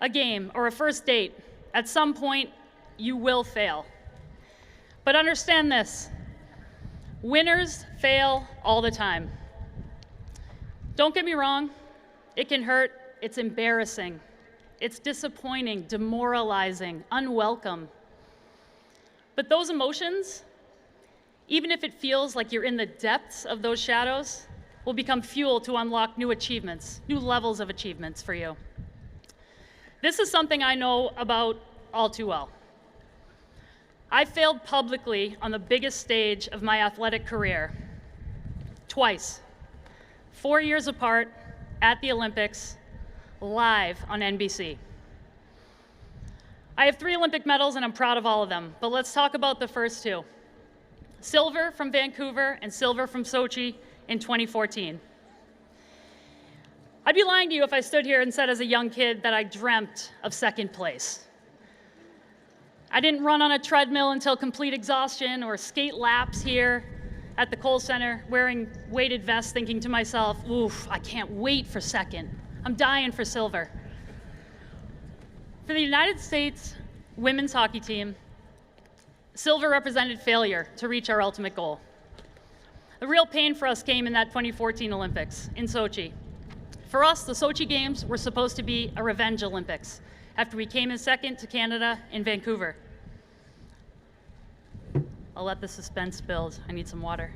a game, or a first date, at some point, you will fail. But understand this: winners fail all the time. Don't get me wrong, it can hurt, it's embarrassing, it's disappointing, demoralizing, unwelcome. But those emotions, even if it feels like you're in the depths of those shadows, will become fuel to unlock new achievements, new levels of achievements for you. This is something I know about all too well. I failed publicly on the biggest stage of my athletic career, twice, 4 years apart at the Olympics, live on NBC. I have 3 Olympic medals and I'm proud of all of them, but let's talk about the first 2. Silver from Vancouver and silver from Sochi in 2014. I'd be lying to you if I stood here and said as a young kid that I dreamt of second place. I didn't run on a treadmill until complete exhaustion or skate laps here at the Kohl Center wearing weighted vests thinking to myself, oof, I can't wait for second. I'm dying for silver. For the United States women's hockey team, silver represented failure to reach our ultimate goal. The real pain for us came in that 2014 Olympics in Sochi. For us, the Sochi Games were supposed to be a revenge Olympics after we came in second to Canada in Vancouver. I'll let the suspense build. I need some water.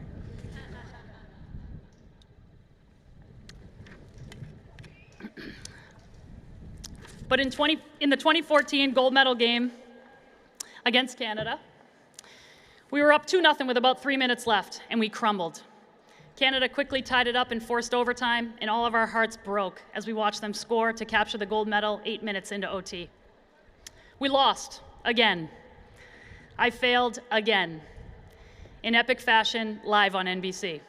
But in the 2014 gold medal game against Canada, we were up 2-0 with about 3 minutes left, and we crumbled. Canada quickly tied it up and forced overtime, and all of our hearts broke as we watched them score to capture the gold medal 8 minutes into OT. We lost again. I failed again, in epic fashion, live on NBC.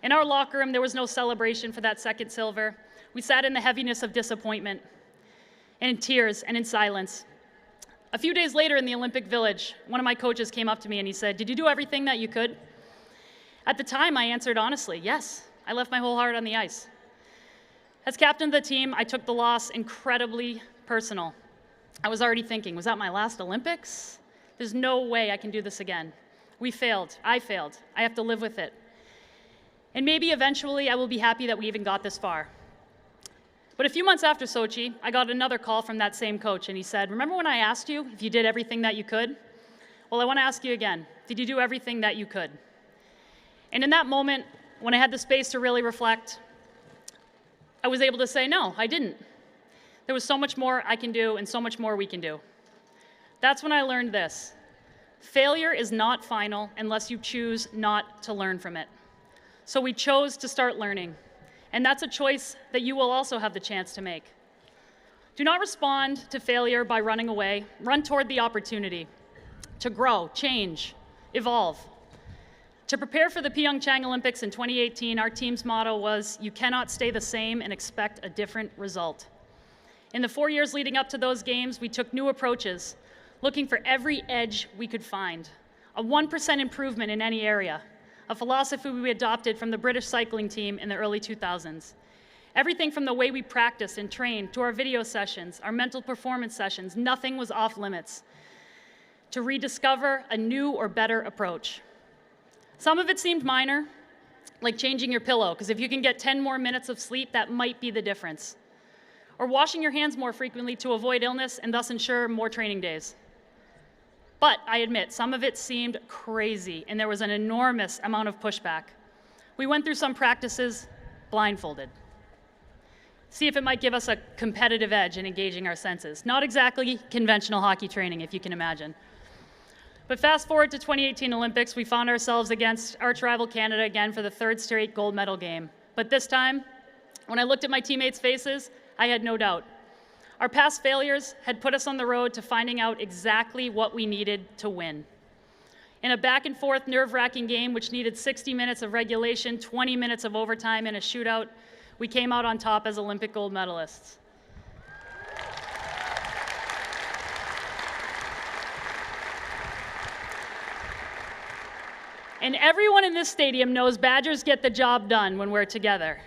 In our locker room, there was no celebration for that second silver. We sat in the heaviness of disappointment, and in tears and in silence. A few days later in the Olympic Village, one of my coaches came up to me and he said, "Did you do everything that you could?" At the time, I answered honestly, yes. I left my whole heart on the ice. As captain of the team, I took the loss incredibly personal. I was already thinking, was that my last Olympics? There's no way I can do this again. We failed. I failed. I have to live with it. And maybe eventually I will be happy that we even got this far. But a few months after Sochi, I got another call from that same coach, and he said, "Remember when I asked you if you did everything that you could? Well, I want to ask you again. Did you do everything that you could?" And in that moment, when I had the space to really reflect, I was able to say, no, I didn't. There was so much more I can do and so much more we can do. That's when I learned this. Failure is not final unless you choose not to learn from it. So we chose to start learning. And that's a choice that you will also have the chance to make. Do not respond to failure by running away. Run toward the opportunity to grow, change, evolve. To prepare for the Pyeongchang Olympics in 2018, our team's motto was, "You cannot stay the same and expect a different result." In the 4 years leading up to those games, we took new approaches, looking for every edge we could find, a 1% improvement in any area, a philosophy we adopted from the British cycling team in the early 2000s. Everything from the way we practiced and trained to our video sessions, our mental performance sessions, nothing was off limits. To rediscover a new or better approach. Some of it seemed minor, like changing your pillow, because if you can get 10 more minutes of sleep, that might be the difference. Or washing your hands more frequently to avoid illness and thus ensure more training days. But I admit, some of it seemed crazy, and there was an enormous amount of pushback. We went through some practices blindfolded. See if it might give us a competitive edge in engaging our senses. Not exactly conventional hockey training, if you can imagine. But fast forward to 2018 Olympics, we found ourselves against arch rival Canada again for the 3rd straight gold medal game. But this time, when I looked at my teammates' faces, I had no doubt. Our past failures had put us on the road to finding out exactly what we needed to win. In a back-and-forth, nerve-wracking game which needed 60 minutes of regulation, 20 minutes of overtime, and a shootout, we came out on top as Olympic gold medalists. And everyone in this stadium knows Badgers get the job done when we're together.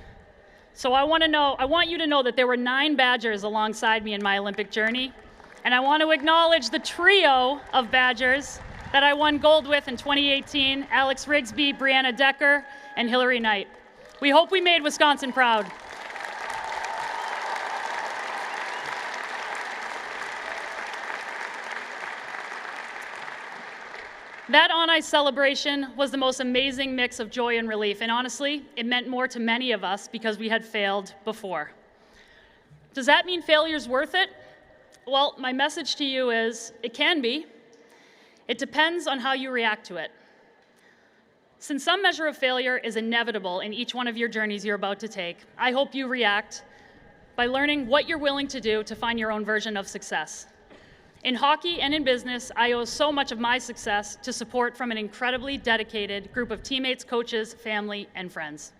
So I want you to know that there were 9 Badgers alongside me in my Olympic journey. And I want to acknowledge the trio of Badgers that I won gold with in 2018, Alex Rigsby, Brianna Decker, and Hillary Knight. We hope we made Wisconsin proud. That on-ice celebration was the most amazing mix of joy and relief, and honestly, it meant more to many of us because we had failed before. Does that mean failure's worth it? Well, my message to you is, it can be. It depends on how you react to it. Since some measure of failure is inevitable in each one of your journeys you're about to take, I hope you react by learning what you're willing to do to find your own version of success. In hockey and in business, I owe so much of my success to support from an incredibly dedicated group of teammates, coaches, family, and friends.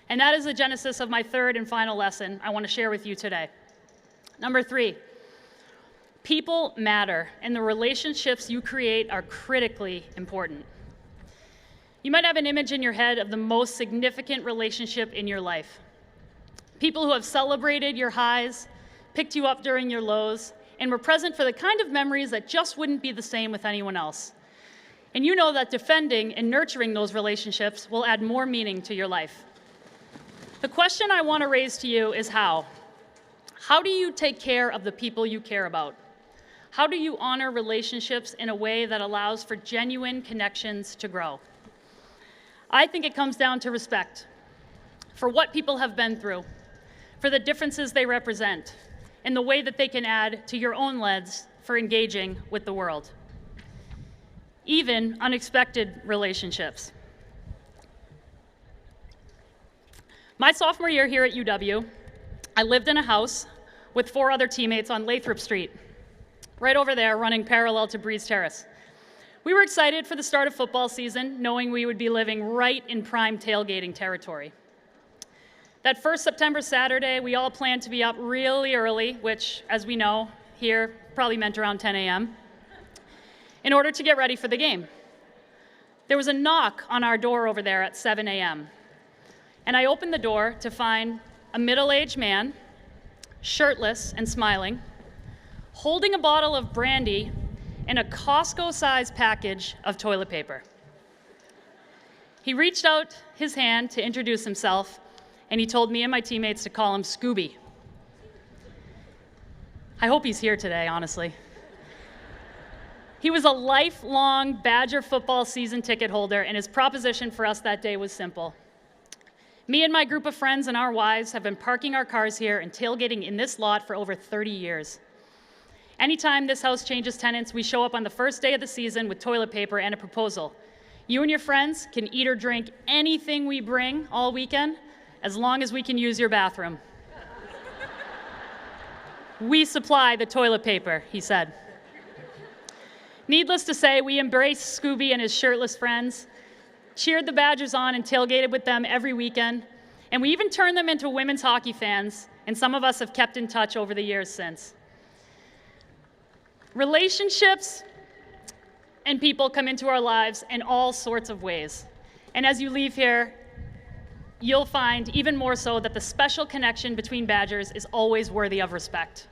And that is the genesis of my third and final lesson I want to share with you today. Number 3, people matter, and the relationships you create are critically important. You might have an image in your head of the most significant relationship in your life. People who have celebrated your highs, picked you up during your lows, and were present for the kind of memories that just wouldn't be the same with anyone else. And you know that defending and nurturing those relationships will add more meaning to your life. The question I want to raise to you is how? How do you take care of the people you care about? How do you honor relationships in a way that allows for genuine connections to grow? I think it comes down to respect for what people have been through, for the differences they represent, and the way that they can add to your own lens for engaging with the world. Even unexpected relationships. My sophomore year here at UW, I lived in a house with 4 other teammates on Lathrop Street, right over there running parallel to Breeze Terrace. We were excited for the start of football season, knowing we would be living right in prime tailgating territory. That first September Saturday, we all planned to be up really early, which, as we know, here probably meant around 10 a.m., in order to get ready for the game. There was a knock on our door over there at 7 a.m., and I opened the door to find a middle-aged man, shirtless and smiling, holding a bottle of brandy and a Costco-sized package of toilet paper. He reached out his hand to introduce himself, and he told me and my teammates to call him Scooby. I hope he's here today, honestly. He was a lifelong Badger football season ticket holder, and his proposition for us that day was simple. Me and my group of friends and our wives have been parking our cars here and tailgating in this lot for over 30 years. Anytime this house changes tenants, we show up on the first day of the season with toilet paper and a proposal. You and your friends can eat or drink anything we bring all weekend, as long as we can use your bathroom. We supply the toilet paper, he said. Needless to say, we embraced Scooby and his shirtless friends, cheered the Badgers on and tailgated with them every weekend, and we even turned them into women's hockey fans, and some of us have kept in touch over the years since. Relationships and people come into our lives in all sorts of ways. And as you leave here, you'll find even more so that the special connection between Badgers is always worthy of respect.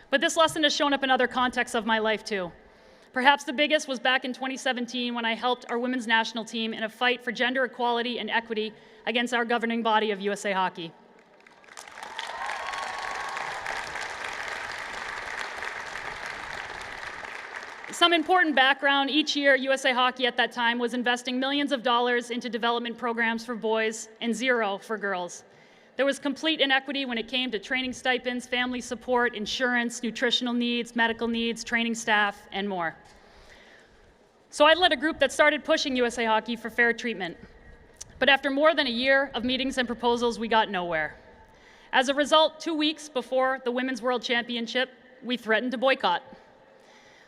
But this lesson has shown up in other contexts of my life too. Perhaps the biggest was back in 2017 when I helped our women's national team in a fight for gender equality and equity against our governing body of USA Hockey. Some important background: each year, USA Hockey at that time was investing millions of dollars into development programs for boys and zero for girls. There was complete inequity when it came to training stipends, family support, insurance, nutritional needs, medical needs, training staff, and more. So I led a group that started pushing USA Hockey for fair treatment. But after more than a year of meetings and proposals, we got nowhere. As a result, 2 weeks before the Women's World Championship, we threatened to boycott.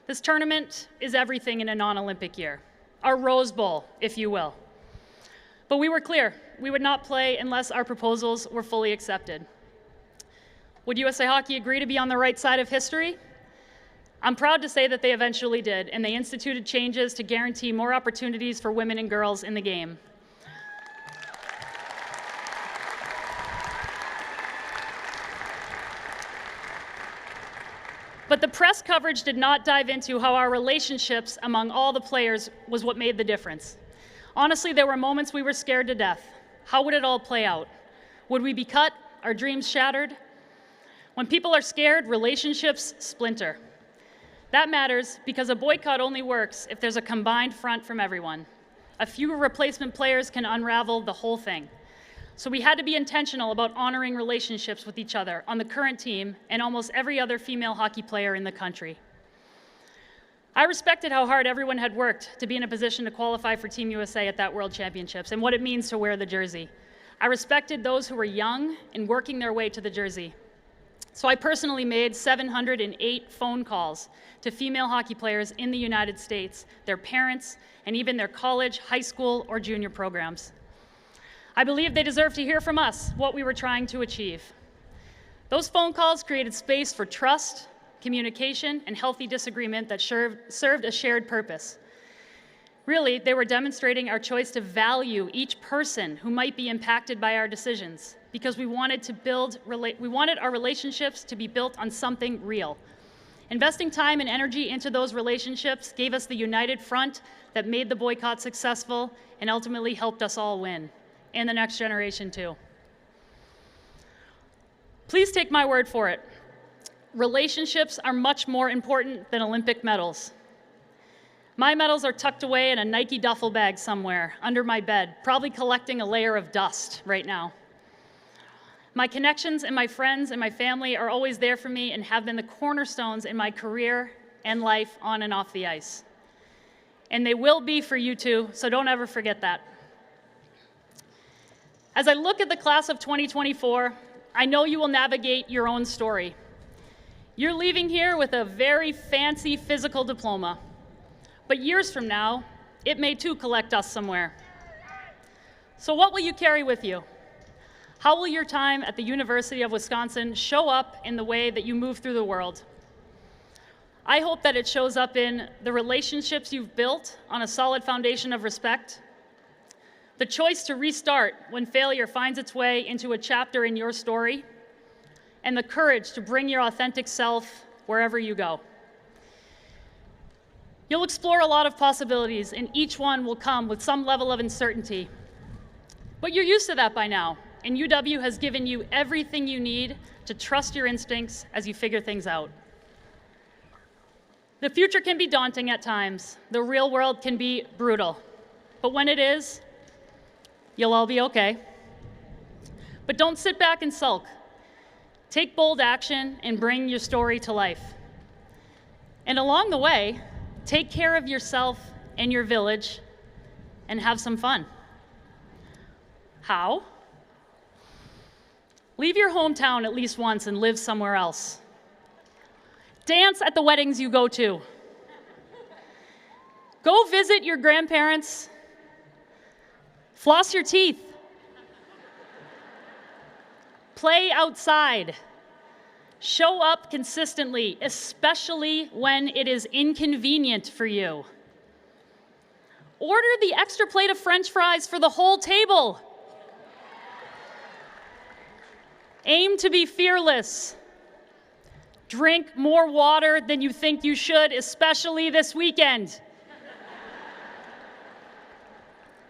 This tournament is everything in a non-Olympic year, our Rose Bowl, if you will. But we were clear, we would not play unless our proposals were fully accepted. Would USA Hockey agree to be on the right side of history? I'm proud to say that they eventually did, and they instituted changes to guarantee more opportunities for women and girls in the game. But the press coverage did not dive into how our relationships among all the players was what made the difference. Honestly, there were moments we were scared to death. How would it all play out? Would we be cut? Our dreams shattered? When people are scared, relationships splinter. That matters because a boycott only works if there's a combined front from everyone. A few replacement players can unravel the whole thing. So we had to be intentional about honoring relationships with each other on the current team and almost every other female hockey player in the country. I respected how hard everyone had worked to be in a position to qualify for Team USA at that World Championships and what it means to wear the jersey. I respected those who were young and working their way to the jersey. So I personally made 708 phone calls to female hockey players in the United States, their parents, and even their college, high school, or junior programs. I believe they deserve to hear from us what we were trying to achieve. Those phone calls created space for trust, communication, and healthy disagreement that served a shared purpose. Really, they were demonstrating our choice to value each person who might be impacted by our decisions, because we wanted our relationships to be built on something real. Investing time and energy into those relationships gave us the united front that made the boycott successful and ultimately helped us all win, and the next generation too. Please take my word for it. Relationships are much more important than Olympic medals. My medals are tucked away in a Nike duffel bag somewhere under my bed, probably collecting a layer of dust right now. My connections and my friends and my family are always there for me and have been the cornerstones in my career and life on and off the ice. And they will be for you too, so don't ever forget that. As I look at the class of 2024, I know you will navigate your own story. You're leaving here with a very fancy physical diploma, but years from now, it may too collect dust somewhere. So what will you carry with you? How will your time at the University of Wisconsin show up in the way that you move through the world? I hope that it shows up in the relationships you've built on a solid foundation of respect, the choice to restart when failure finds its way into a chapter in your story, and the courage to bring your authentic self wherever you go. You'll explore a lot of possibilities, and each one will come with some level of uncertainty. But you're used to that by now, and UW has given you everything you need to trust your instincts as you figure things out. The future can be daunting at times. The real world can be brutal. But when it is, you'll all be okay. But don't sit back and sulk. Take bold action and bring your story to life. And along the way, take care of yourself and your village and have some fun. How? Leave your hometown at least once and live somewhere else. Dance at the weddings you go to. Go visit your grandparents. Floss your teeth. Play outside. Show up consistently, especially when it is inconvenient for you. Order the extra plate of French fries for the whole table. Aim to be fearless. Drink more water than you think you should, especially this weekend.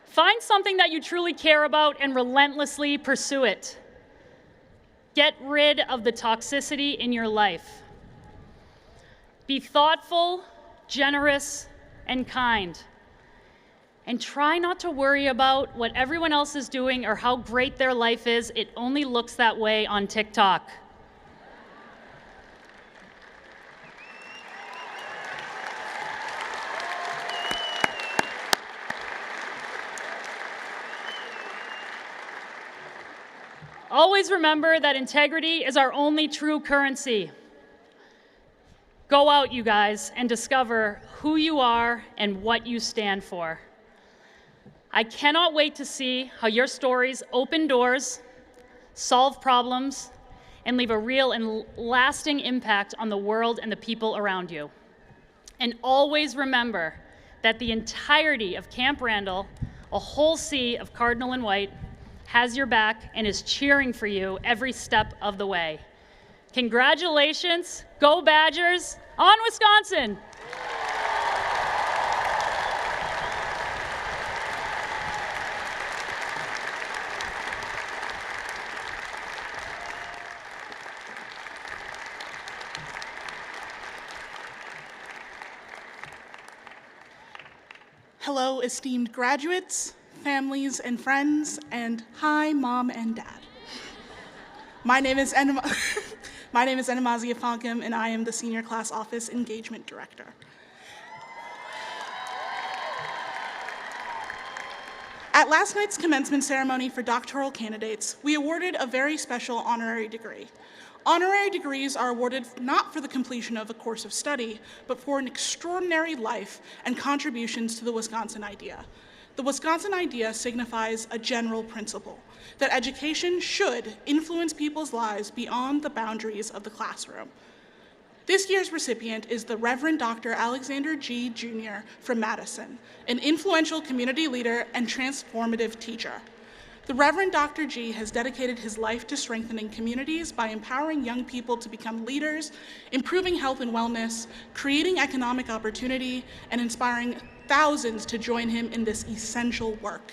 Find something that you truly care about and relentlessly pursue it. Get rid of the toxicity in your life. Be thoughtful, generous, and kind. And try not to worry about what everyone else is doing or how great their life is. It only looks that way on TikTok. Always remember that integrity is our only true currency. Go out, you guys, and discover who you are and what you stand for. I cannot wait to see how your stories open doors, solve problems, and leave a real and lasting impact on the world and the people around you. And always remember that the entirety of Camp Randall, a whole sea of Cardinal and White, has your back and is cheering for you every step of the way. Congratulations, go Badgers, on Wisconsin! Hello, esteemed graduates, families, and friends, and hi, Mom and Dad. My name is Enamazia Falcom, and I am the Senior Class Office Engagement Director. At last night's commencement ceremony for doctoral candidates, we awarded a very special honorary degree. Honorary degrees are awarded not for the completion of a course of study, but for an extraordinary life and contributions to the Wisconsin idea. The Wisconsin idea signifies a general principle, that education should influence people's lives beyond the boundaries of the classroom. This year's recipient is the Reverend Dr. Alexander G. Jr. from Madison, an influential community leader and transformative teacher. The Reverend Dr. G has dedicated his life to strengthening communities by empowering young people to become leaders, improving health and wellness, creating economic opportunity, and inspiring thousands to join him in this essential work.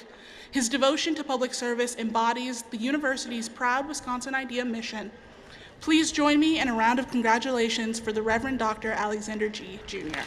His devotion to public service embodies the university's proud Wisconsin Idea mission. Please join me in a round of congratulations for the Reverend Dr. Alexander G. Jr.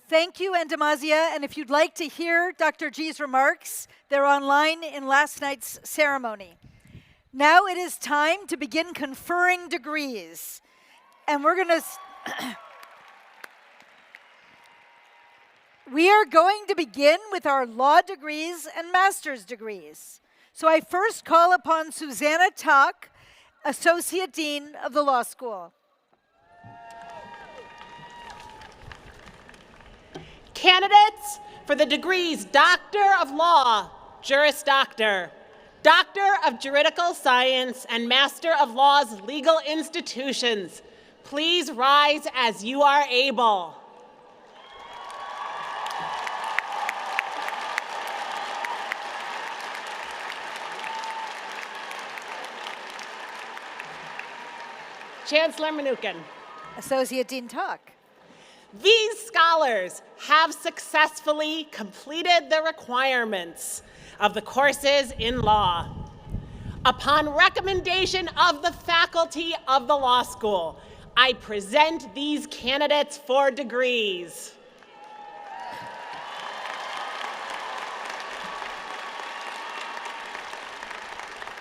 Thank you, Enamazia, and if you'd like to hear Dr. G's remarks, they're online in last night's ceremony. Now it is time to begin conferring degrees, and we are going to begin with our law degrees and master's degrees. So I first call upon Susanna Tuck, Associate Dean of the Law School. Candidates for the degrees Doctor of Law, Juris Doctor, Doctor of Juridical Science, and Master of Laws Legal Institutions, please rise as you are able. Chancellor Mnookin. Associate Dean Tuck. These scholars have successfully completed the requirements of the courses in law. Upon recommendation of the faculty of the law school, I present these candidates for degrees.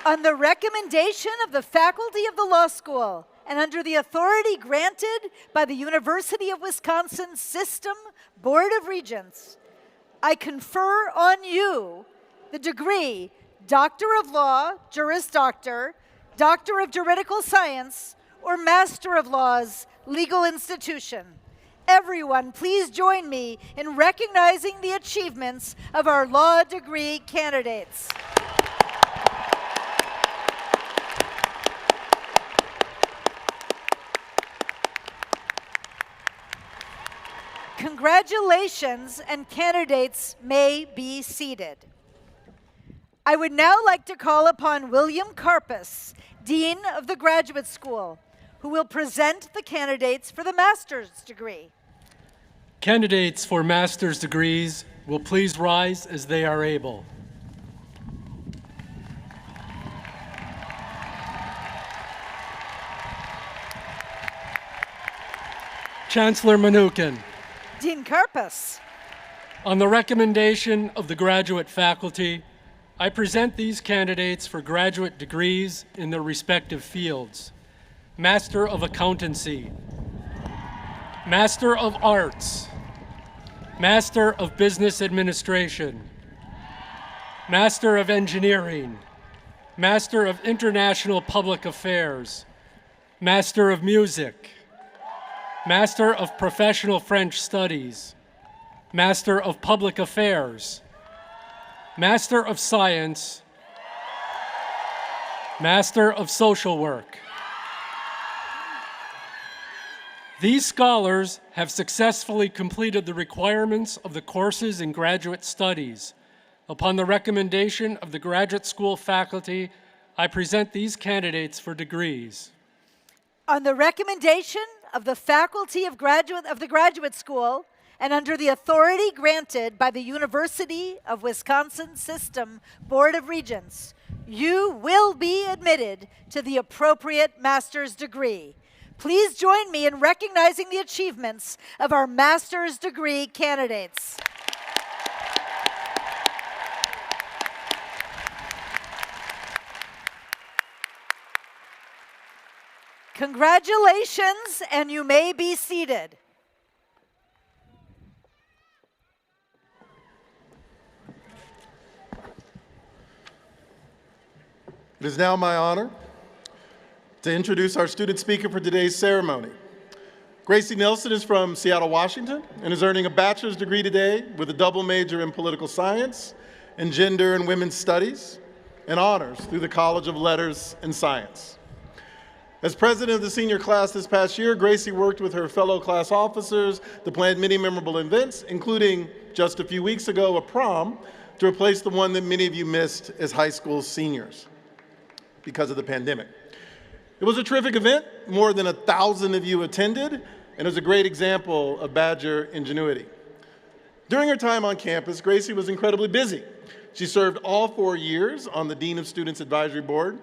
On the recommendation of the faculty of the law school, and under the authority granted by the University of Wisconsin System Board of Regents, I confer on you the degree Doctor of Law, Juris Doctor, Doctor of Juridical Science, or Master of Laws, Legal Institution. Everyone, please join me in recognizing the achievements of our law degree candidates. Congratulations, and candidates may be seated. I would now like to call upon William Karpus, Dean of the Graduate School, who will present the candidates for the master's degree. Candidates for master's degrees will please rise as they are able. Chancellor Mnookin. Dean Karpus. On the recommendation of the graduate faculty, I present these candidates for graduate degrees in their respective fields. Master of Accountancy, Master of Arts, Master of Business Administration, Master of Engineering, Master of International Public Affairs, Master of Music, Master of Professional French Studies, Master of Public Affairs, Master of Science, Master of Social Work. These scholars have successfully completed the requirements of the courses in graduate studies. Upon the recommendation of the graduate school faculty, I present these candidates for degrees. On the recommendation of the faculty of the graduate school and under the authority granted by the University of Wisconsin System Board of Regents, you will be admitted to the appropriate master's degree. Please join me in recognizing the achievements of our master's degree candidates. Congratulations, and you may be seated. It is now my honor to introduce our student speaker for today's ceremony. Gracie Nelson is from Seattle, Washington, and is earning a bachelor's degree today with a double major in political science and gender and women's studies, and honors through the College of Letters and Science. As president of the senior class this past year, Gracie worked with her fellow class officers to plan many memorable events, including just a few weeks ago, a prom, to replace the one that many of you missed as high school seniors because of the pandemic. It was a terrific event. More than 1,000 of you attended, and it was a great example of Badger ingenuity. During her time on campus, Gracie was incredibly busy. She served all 4 years on the Dean of Students Advisory Board,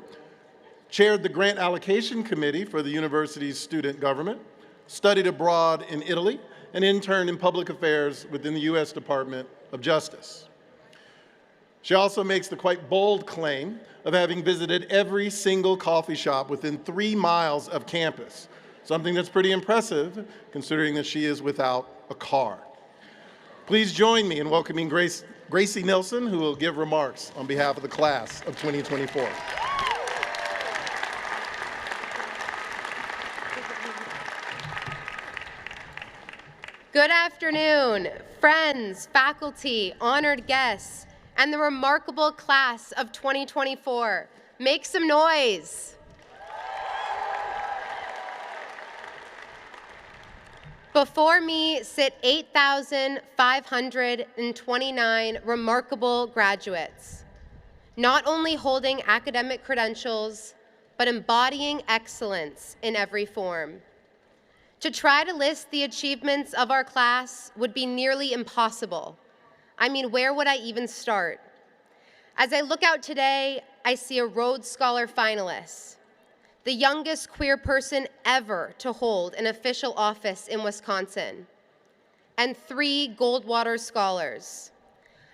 chaired the Grant Allocation Committee for the university's student government, studied abroad in Italy, and interned in public affairs within the U.S. Department of Justice. She also makes the quite bold claim of having visited every single coffee shop within 3 miles of campus, something that's pretty impressive considering that she is without a car. Please join me in welcoming Gracie Nelson, who will give remarks on behalf of the class of 2024. Good afternoon, friends, faculty, honored guests, and the remarkable class of 2024. Make some noise. Before me sit 8,529 remarkable graduates, not only holding academic credentials, but embodying excellence in every form. To try to list the achievements of our class would be nearly impossible. I mean, where would I even start? As I look out today, I see a Rhodes Scholar finalist, the youngest queer person ever to hold an official office in Wisconsin, and 3 Goldwater Scholars.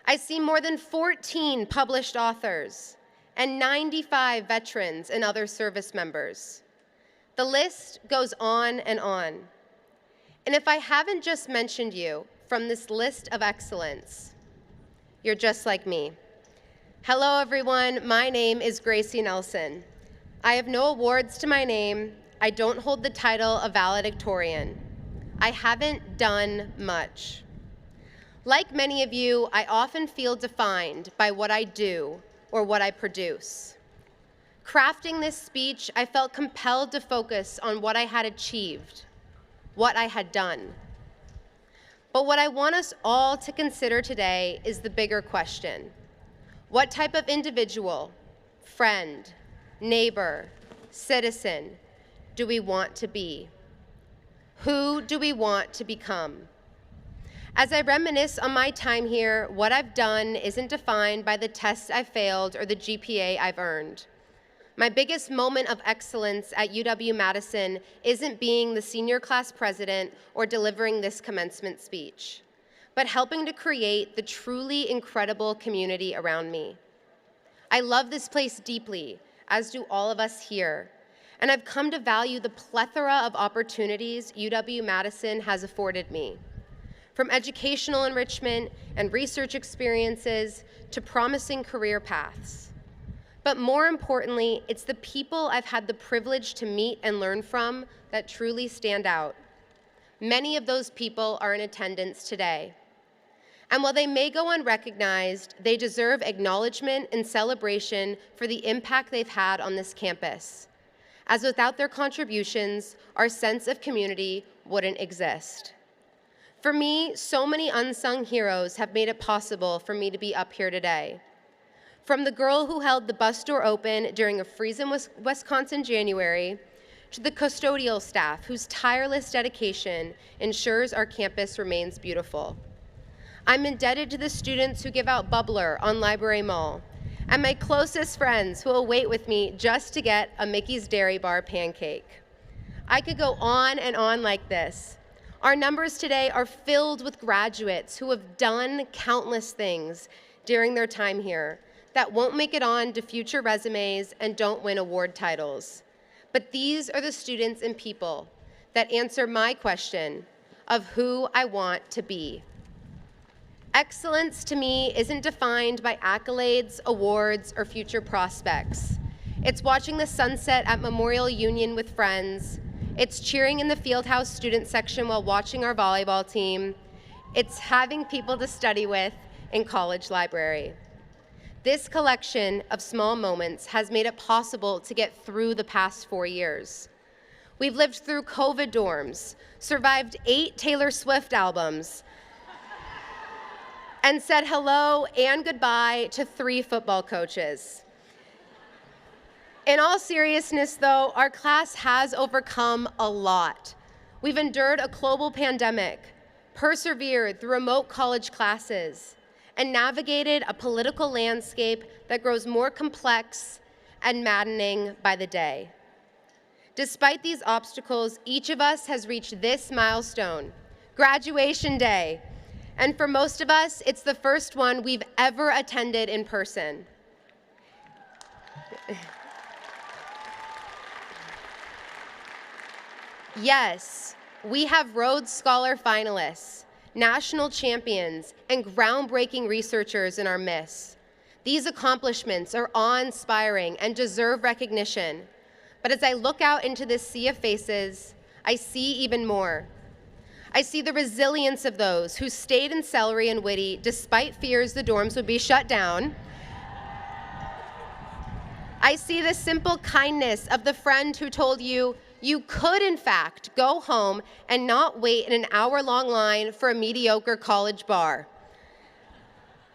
I see more than 14 published authors and 95 veterans and other service members. The list goes on and on. And if I haven't just mentioned you from this list of excellence, you're just like me. Hello, everyone. My name is Gracie Nelson. I have no awards to my name. I don't hold the title of valedictorian. I haven't done much. Like many of you, I often feel defined by what I do or what I produce. Crafting this speech, I felt compelled to focus on what I had achieved, what I had done. But what I want us all to consider today is the bigger question. What type of individual, friend, neighbor, citizen do we want to be? Who do we want to become? As I reminisce on my time here, what I've done isn't defined by the tests I've failed or the GPA I've earned. My biggest moment of excellence at UW-Madison isn't being the senior class president or delivering this commencement speech, but helping to create the truly incredible community around me. I love this place deeply, as do all of us here, and I've come to value the plethora of opportunities UW-Madison has afforded me, from educational enrichment and research experiences to promising career paths. But more importantly, it's the people I've had the privilege to meet and learn from that truly stand out. Many of those people are in attendance today. And while they may go unrecognized, they deserve acknowledgement and celebration for the impact they've had on this campus, as without their contributions, our sense of community wouldn't exist. For me, so many unsung heroes have made it possible for me to be up here today. From the girl who held the bus door open during a freezing Wisconsin January, to the custodial staff whose tireless dedication ensures our campus remains beautiful. I'm indebted to the students who give out bubbler on Library Mall, and my closest friends who will wait with me just to get a Mickey's Dairy Bar pancake. I could go on and on like this. Our numbers today are filled with graduates who have done countless things during their time here that won't make it on to future resumes and don't win award titles. But these are the students and people that answer my question of who I want to be. Excellence to me isn't defined by accolades, awards, or future prospects. It's watching the sunset at Memorial Union with friends. It's cheering in the Fieldhouse student section while watching our volleyball team. It's having people to study with in College Library. This collection of small moments has made it possible to get through the past 4 years. We've lived through COVID dorms, survived 8 Taylor Swift albums, and said hello and goodbye to 3 football coaches. In all seriousness, though, our class has overcome a lot. We've endured a global pandemic, persevered through remote college classes, and navigated a political landscape that grows more complex and maddening by the day. Despite these obstacles, each of us has reached this milestone, graduation day. And for most of us, it's the first one we've ever attended in person. Yes, we have Rhodes Scholar finalists, national champions, and groundbreaking researchers in our midst. These accomplishments are awe-inspiring and deserve recognition. But as I look out into this sea of faces, I see even more. I see the resilience of those who stayed in Celery and Whitty despite fears the dorms would be shut down. I see the simple kindness of the friend who told you you could, in fact, go home and not wait in an hour-long line for a mediocre college bar.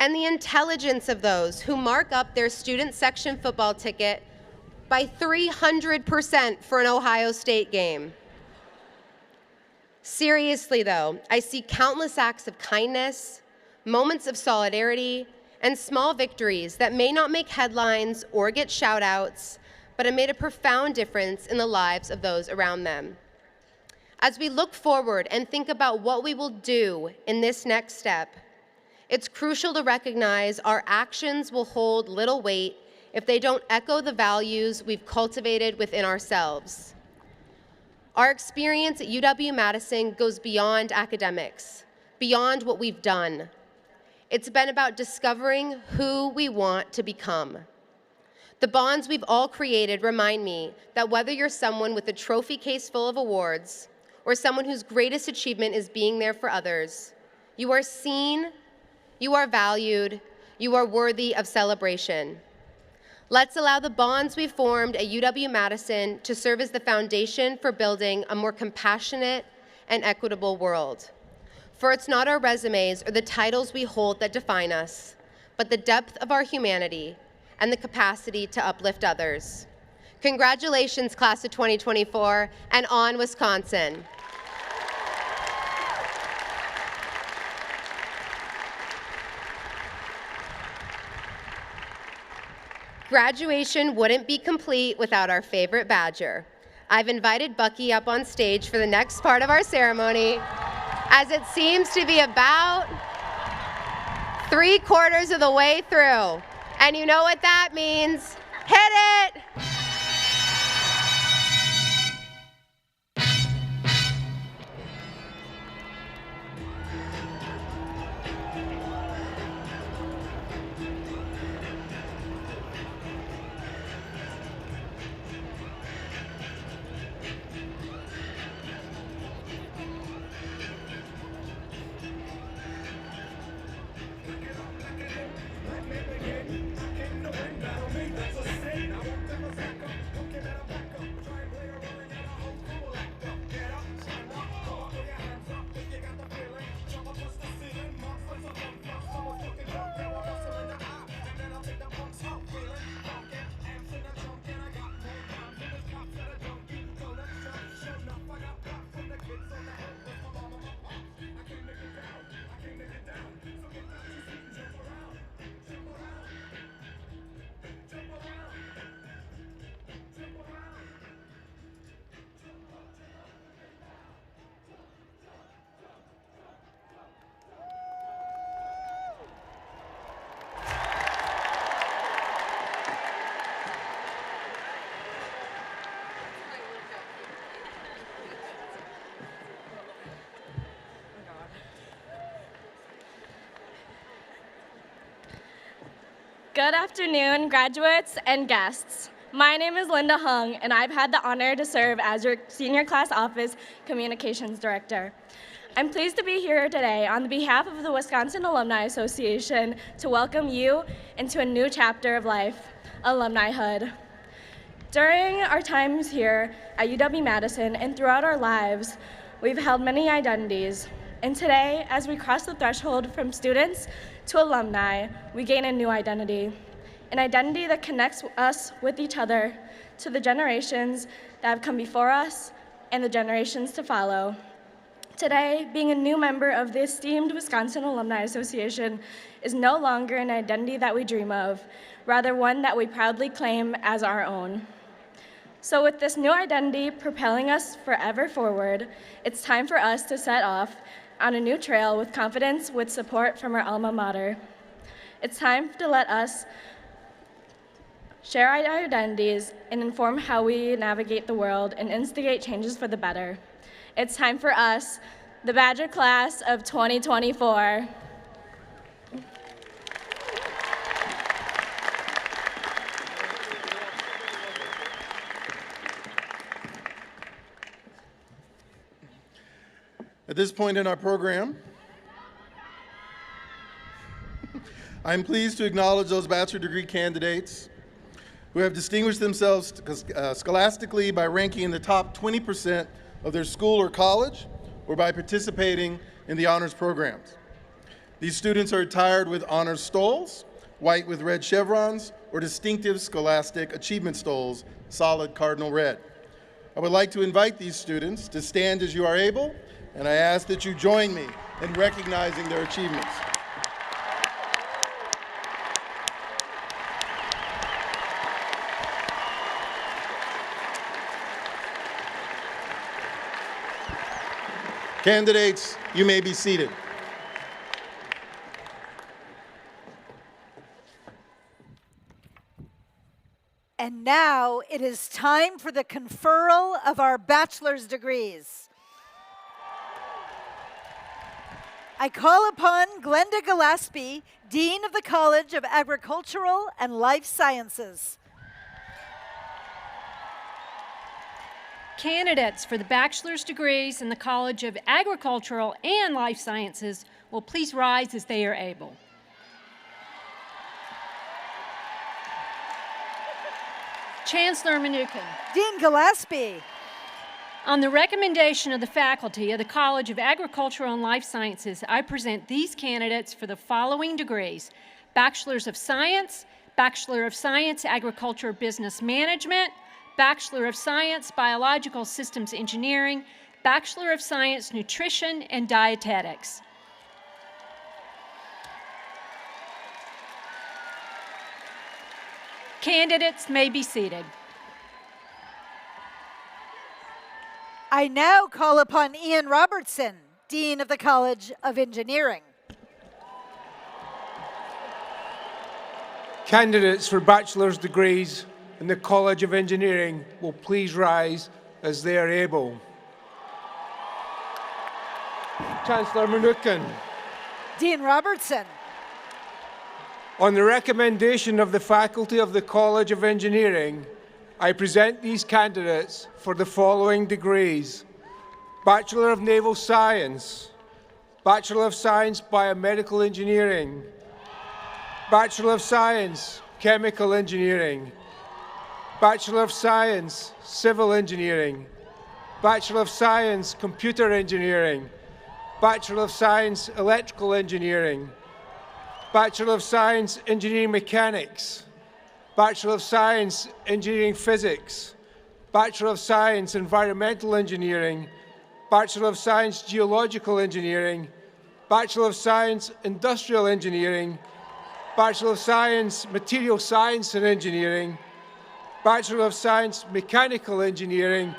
And the intelligence of those who mark up their student section football ticket by 300% for an Ohio State game. Seriously, though, I see countless acts of kindness, moments of solidarity, and small victories that may not make headlines or get shout-outs, but have made a profound difference in the lives of those around them. As we look forward and think about what we will do in this next step, it's crucial to recognize our actions will hold little weight if they don't echo the values we've cultivated within ourselves. Our experience at UW-Madison goes beyond academics, beyond what we've done. It's been about discovering who we want to become. The bonds we've all created remind me that whether you're someone with a trophy case full of awards or someone whose greatest achievement is being there for others, you are seen, you are valued, you are worthy of celebration. Let's allow the bonds we formed at UW-Madison to serve as the foundation for building a more compassionate and equitable world. For it's not our resumes or the titles we hold that define us, but the depth of our humanity and the capacity to uplift others. Congratulations, class of 2024, and on Wisconsin. Graduation wouldn't be complete without our favorite Badger. I've invited Bucky up on stage for the next part of our ceremony, as it seems to be about 3/4 of the way through. And you know what that means. Hit it! Good afternoon, graduates and guests. My name is Linda Hung, and I've had the honor to serve as your senior class office communications director. I'm pleased to be here today on behalf of the Wisconsin Alumni Association to welcome you into a new chapter of life, alumnihood. During our times here at UW-Madison and throughout our lives, we've held many identities. And today, as we cross the threshold from students to alumni, we gain a new identity, an identity that connects us with each other, to the generations that have come before us and the generations to follow. Today, being a new member of the esteemed Wisconsin Alumni Association is no longer an identity that we dream of, rather one that we proudly claim as our own. So with this new identity propelling us forever forward, it's time for us to set off on a new trail with confidence, with support from our alma mater. It's time to let us share our identities and inform how we navigate the world and instigate changes for the better. It's time for us, the Badger class of 2024. At this point in our program, I'm pleased to acknowledge those bachelor degree candidates who have distinguished themselves scholastically by ranking in the top 20% of their school or college, or by participating in the honors programs. These students are attired with honors stoles, white with red chevrons, or distinctive scholastic achievement stoles, solid cardinal red. I would like to invite these students to stand as you are able, and I ask that you join me in recognizing their achievements. Candidates, you may be seated. And now it is time for the conferral of our bachelor's degrees. I call upon Glenda Gillespie, Dean of the College of Agricultural and Life Sciences. Candidates for the bachelor's degrees in the College of Agricultural and Life Sciences will please rise as they are able. Chancellor Mnookin. Dean Gillespie. On the recommendation of the faculty of the College of Agricultural and Life Sciences, I present these candidates for the following degrees: Bachelor's of Science, Bachelor of Science, Agriculture Business Management, Bachelor of Science, Biological Systems Engineering, Bachelor of Science, Nutrition and Dietetics. Candidates may be seated. I now call upon Ian Robertson, Dean of the College of Engineering. Candidates for bachelor's degrees in the College of Engineering will please rise as they are able. Chancellor Mnookin. Dean Robertson. On the recommendation of the faculty of the College of Engineering, I present these candidates for the following degrees: Bachelor of Naval Science, Bachelor of Science Biomedical Engineering, Bachelor of Science Chemical Engineering, Bachelor of Science Civil Engineering, Bachelor of Science Computer Engineering, Bachelor of Science Electrical Engineering, Bachelor of Science Engineering Mechanics, Bachelor of Science Engineering Physics, Bachelor of Science Environmental Engineering, Bachelor of Science Geological Engineering, Bachelor of Science Industrial Engineering, Bachelor of Science Material Science and Engineering, Bachelor of Science Mechanical Engineering,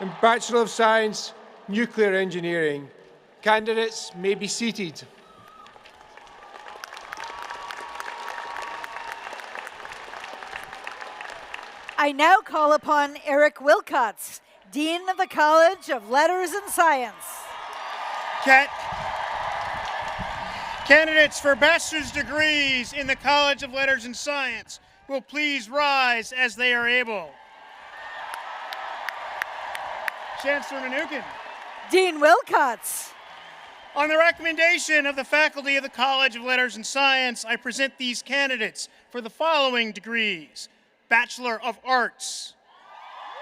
and Bachelor of Science Nuclear Engineering. Candidates may be seated. I now call upon Eric Wilcots, Dean of the College of Letters and Science. Candidates for bachelor's degrees in the College of Letters and Science will please rise as they are able. Chancellor Mnookin. Dean Wilcots. On the recommendation of the faculty of the College of Letters and Science, I present these candidates for the following degrees: Bachelor of Arts,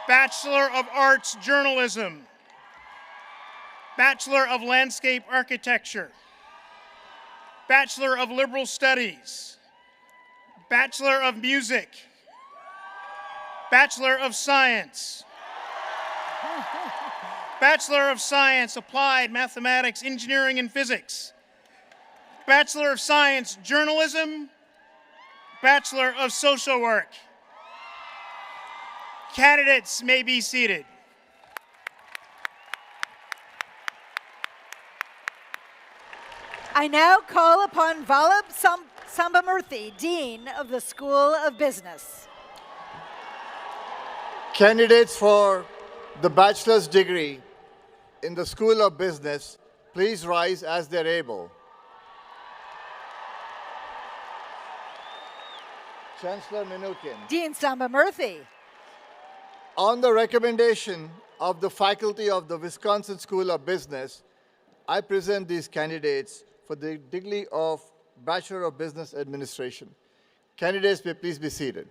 Bachelor of Arts Journalism, Bachelor of Landscape Architecture, Bachelor of Liberal Studies, Bachelor of Music, Bachelor of Science, Bachelor of Science, Applied Mathematics, Engineering, and Physics, Bachelor of Science, Journalism, Bachelor of Social Work. Candidates may be seated. I now call upon Vallabh Sambamurthy, Dean of the School of Business. Candidates for the bachelor's degree in the School of Business, please rise as they're able. Chancellor Mnookin. Dean Sambamurthy. On the recommendation of the faculty of the Wisconsin School of Business, I present these candidates for the degree of Bachelor of Business Administration. Candidates may please be seated.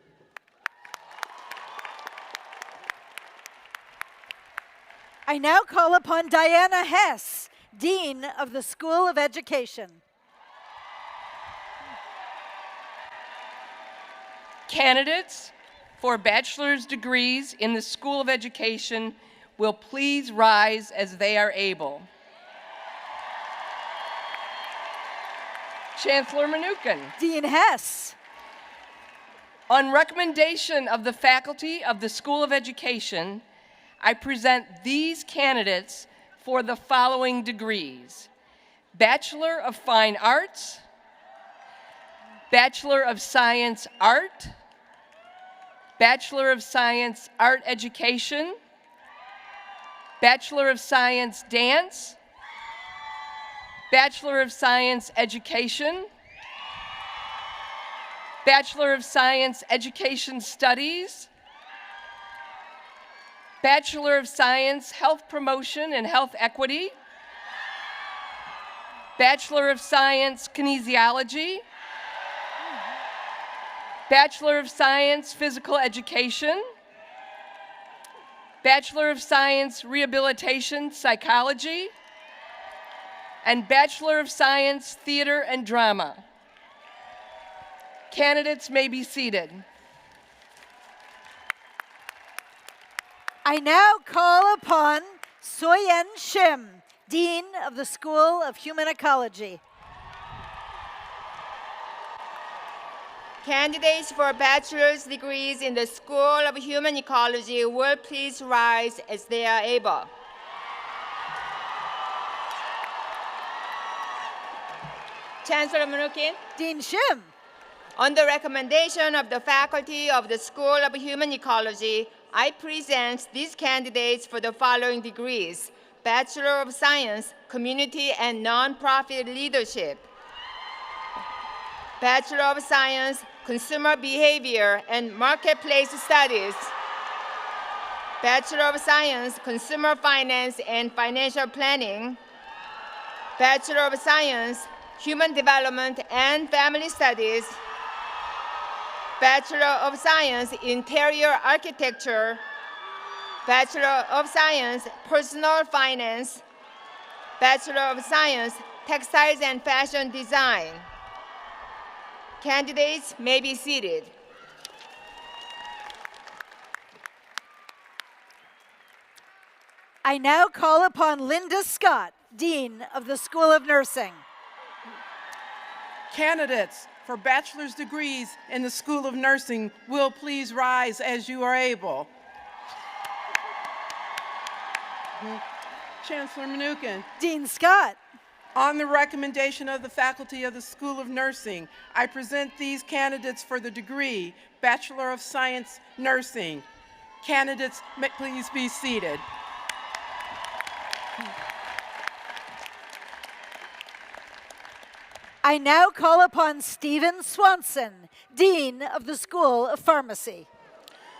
I now call upon Diana Hess, Dean of the School of Education. Candidates for bachelor's degrees in the School of Education will please rise as they are able. Chancellor Mnookin. Dean Hess. On recommendation of the faculty of the School of Education, I present these candidates for the following degrees: Bachelor of Fine Arts, Bachelor of Science Art, Bachelor of Science Art Education, Bachelor of Science Dance, Bachelor of Science Education, Bachelor of Science Education Studies, Bachelor of Science Health Promotion and Health Equity, Bachelor of Science Kinesiology, Bachelor of Science Physical Education, Bachelor of Science Rehabilitation Psychology, and Bachelor of Science Theater and Drama. Candidates may be seated. I now call upon Soyen Shim, Dean of the School of Human Ecology. Candidates for bachelor's degrees in the School of Human Ecology will please rise as they are able. Chancellor Mnookin. Dean Shim. On the recommendation of the faculty of the School of Human Ecology, I present these candidates for the following degrees: Bachelor of Science, Community and Nonprofit Leadership, Bachelor of Science, Consumer Behavior and Marketplace Studies, Bachelor of Science, Consumer Finance and Financial Planning, Bachelor of Science, Human Development and Family Studies, Bachelor of Science, Interior Architecture, Bachelor of Science, Personal Finance, Bachelor of Science, Textiles and Fashion Design. Candidates may be seated. I now call upon Linda Scott, Dean of the School of Nursing. Candidates for bachelor's degrees in the School of Nursing will please rise as you are able. Chancellor Mnookin. Dean Scott. On the recommendation of the faculty of the School of Nursing, I present these candidates for the degree Bachelor of Science Nursing. Candidates, may please be seated. I now call upon Stephen Swanson, Dean of the School of Pharmacy.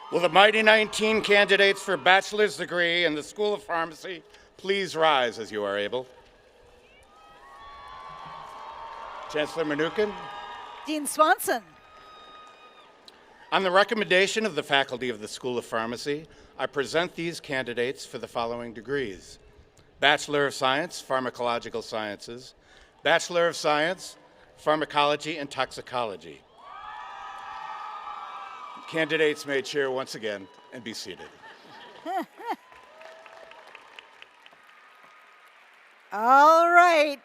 Will the mighty 19 candidates for bachelor's degree in the School of Pharmacy please rise as you are able? Chancellor Mnookin. Dean Swanson. On the recommendation of the faculty of the School of Pharmacy, I present these candidates for the following degrees: Bachelor of Science, Pharmacological Sciences, Bachelor of Science, Pharmacology and Toxicology. Candidates may cheer once again and be seated. All right.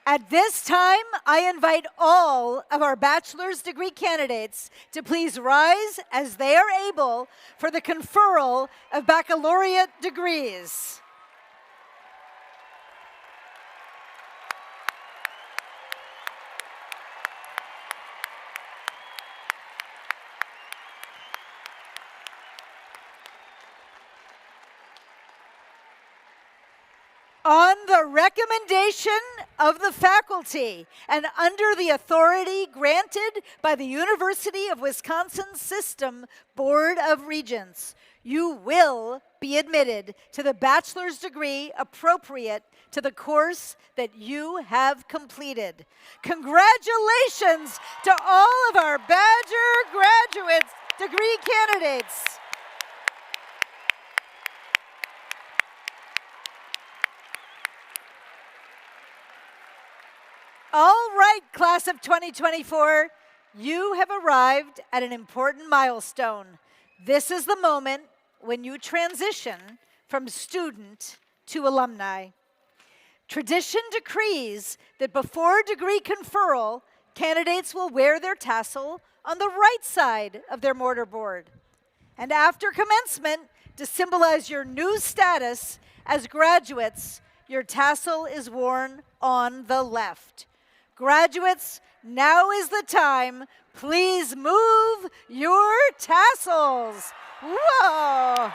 At this time, I invite all of our bachelor's degree candidates to please rise as they are able for the conferral of baccalaureate degrees. On the recommendation of the faculty and under the authority granted by the University of Wisconsin System Board of Regents, you will be admitted to the bachelor's degree appropriate to the course that you have completed. Congratulations to all of our Badger graduates, degree candidates. All right, class of 2024, you have arrived at an important milestone. This is the moment when you transition from student to alumni. Tradition decrees that before degree conferral, candidates will wear their tassel on the right side of their mortarboard. And after commencement, to symbolize your new status as graduates, your tassel is worn on the left. Graduates, now is the time. Please move your tassels. Whoa!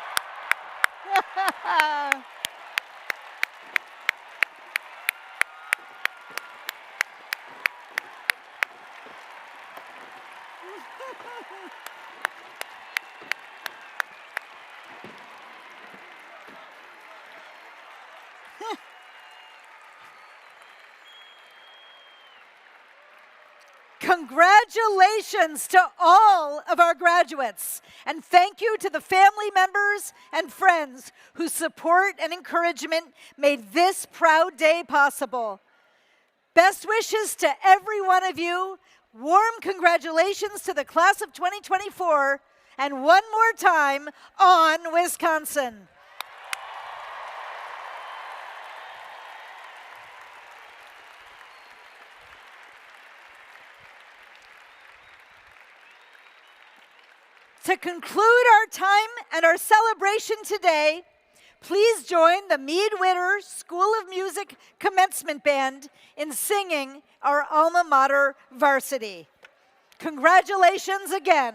Congratulations to all of our graduates, and thank you to the family members and friends whose support and encouragement made this proud day possible. Best wishes to every one of you. Warm congratulations to the class of 2024, and one more time, on Wisconsin. To conclude our time and our celebration today, please join the Mead-Witter School of Music Commencement Band in singing our alma mater varsity. Congratulations again.